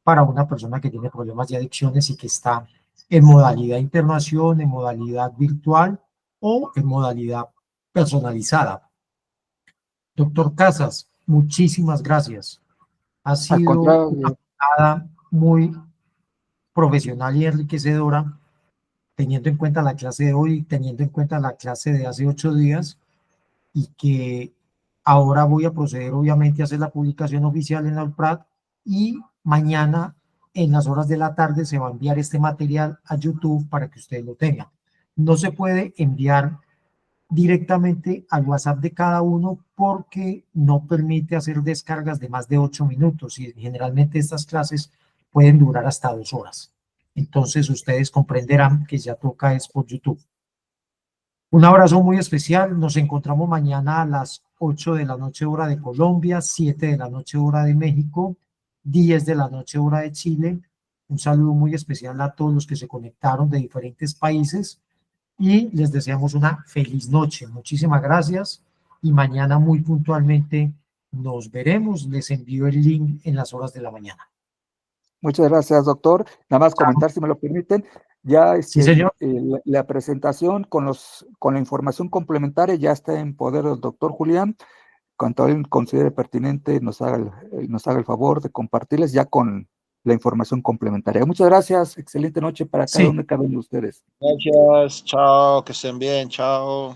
para una persona que tiene problemas de adicciones y que está en modalidad internación, en modalidad virtual o en modalidad personalizada. Doctor Casas, muchísimas gracias. Ha sido una jornada muy profesional y enriquecedora, teniendo en cuenta la clase de hoy, teniendo en cuenta la clase de hace 8 días, y que ahora voy a proceder obviamente a hacer la publicación oficial en la OLPRAD, y mañana en las horas de la tarde se va a enviar este material a YouTube para que ustedes lo tengan. No se puede enviar directamente al WhatsApp de cada uno porque no permite hacer descargas de más de 8 minutos y generalmente estas clases pueden durar hasta 2 horas. Entonces ustedes comprenderán que ya toca es por YouTube. Un abrazo muy especial. Nos encontramos mañana a las 8 de la noche hora de Colombia, 7 de la noche hora de México, 10 de la noche hora de Chile. Un saludo muy especial a todos los que se conectaron de diferentes países y les deseamos una feliz noche. Muchísimas gracias y mañana muy puntualmente nos veremos. Les envío el link en las horas de la mañana. Muchas gracias, doctor. Nada más comentar, si me lo permiten, ya Sí, señor. la presentación con la información complementaria ya está en poder del doctor Julián. Cuanto él considere pertinente, nos haga el favor de compartirles ya con la información complementaria. Muchas gracias. Excelente noche para cada Sí. uno y cada uno de ustedes. Gracias, chao, que estén bien, chao.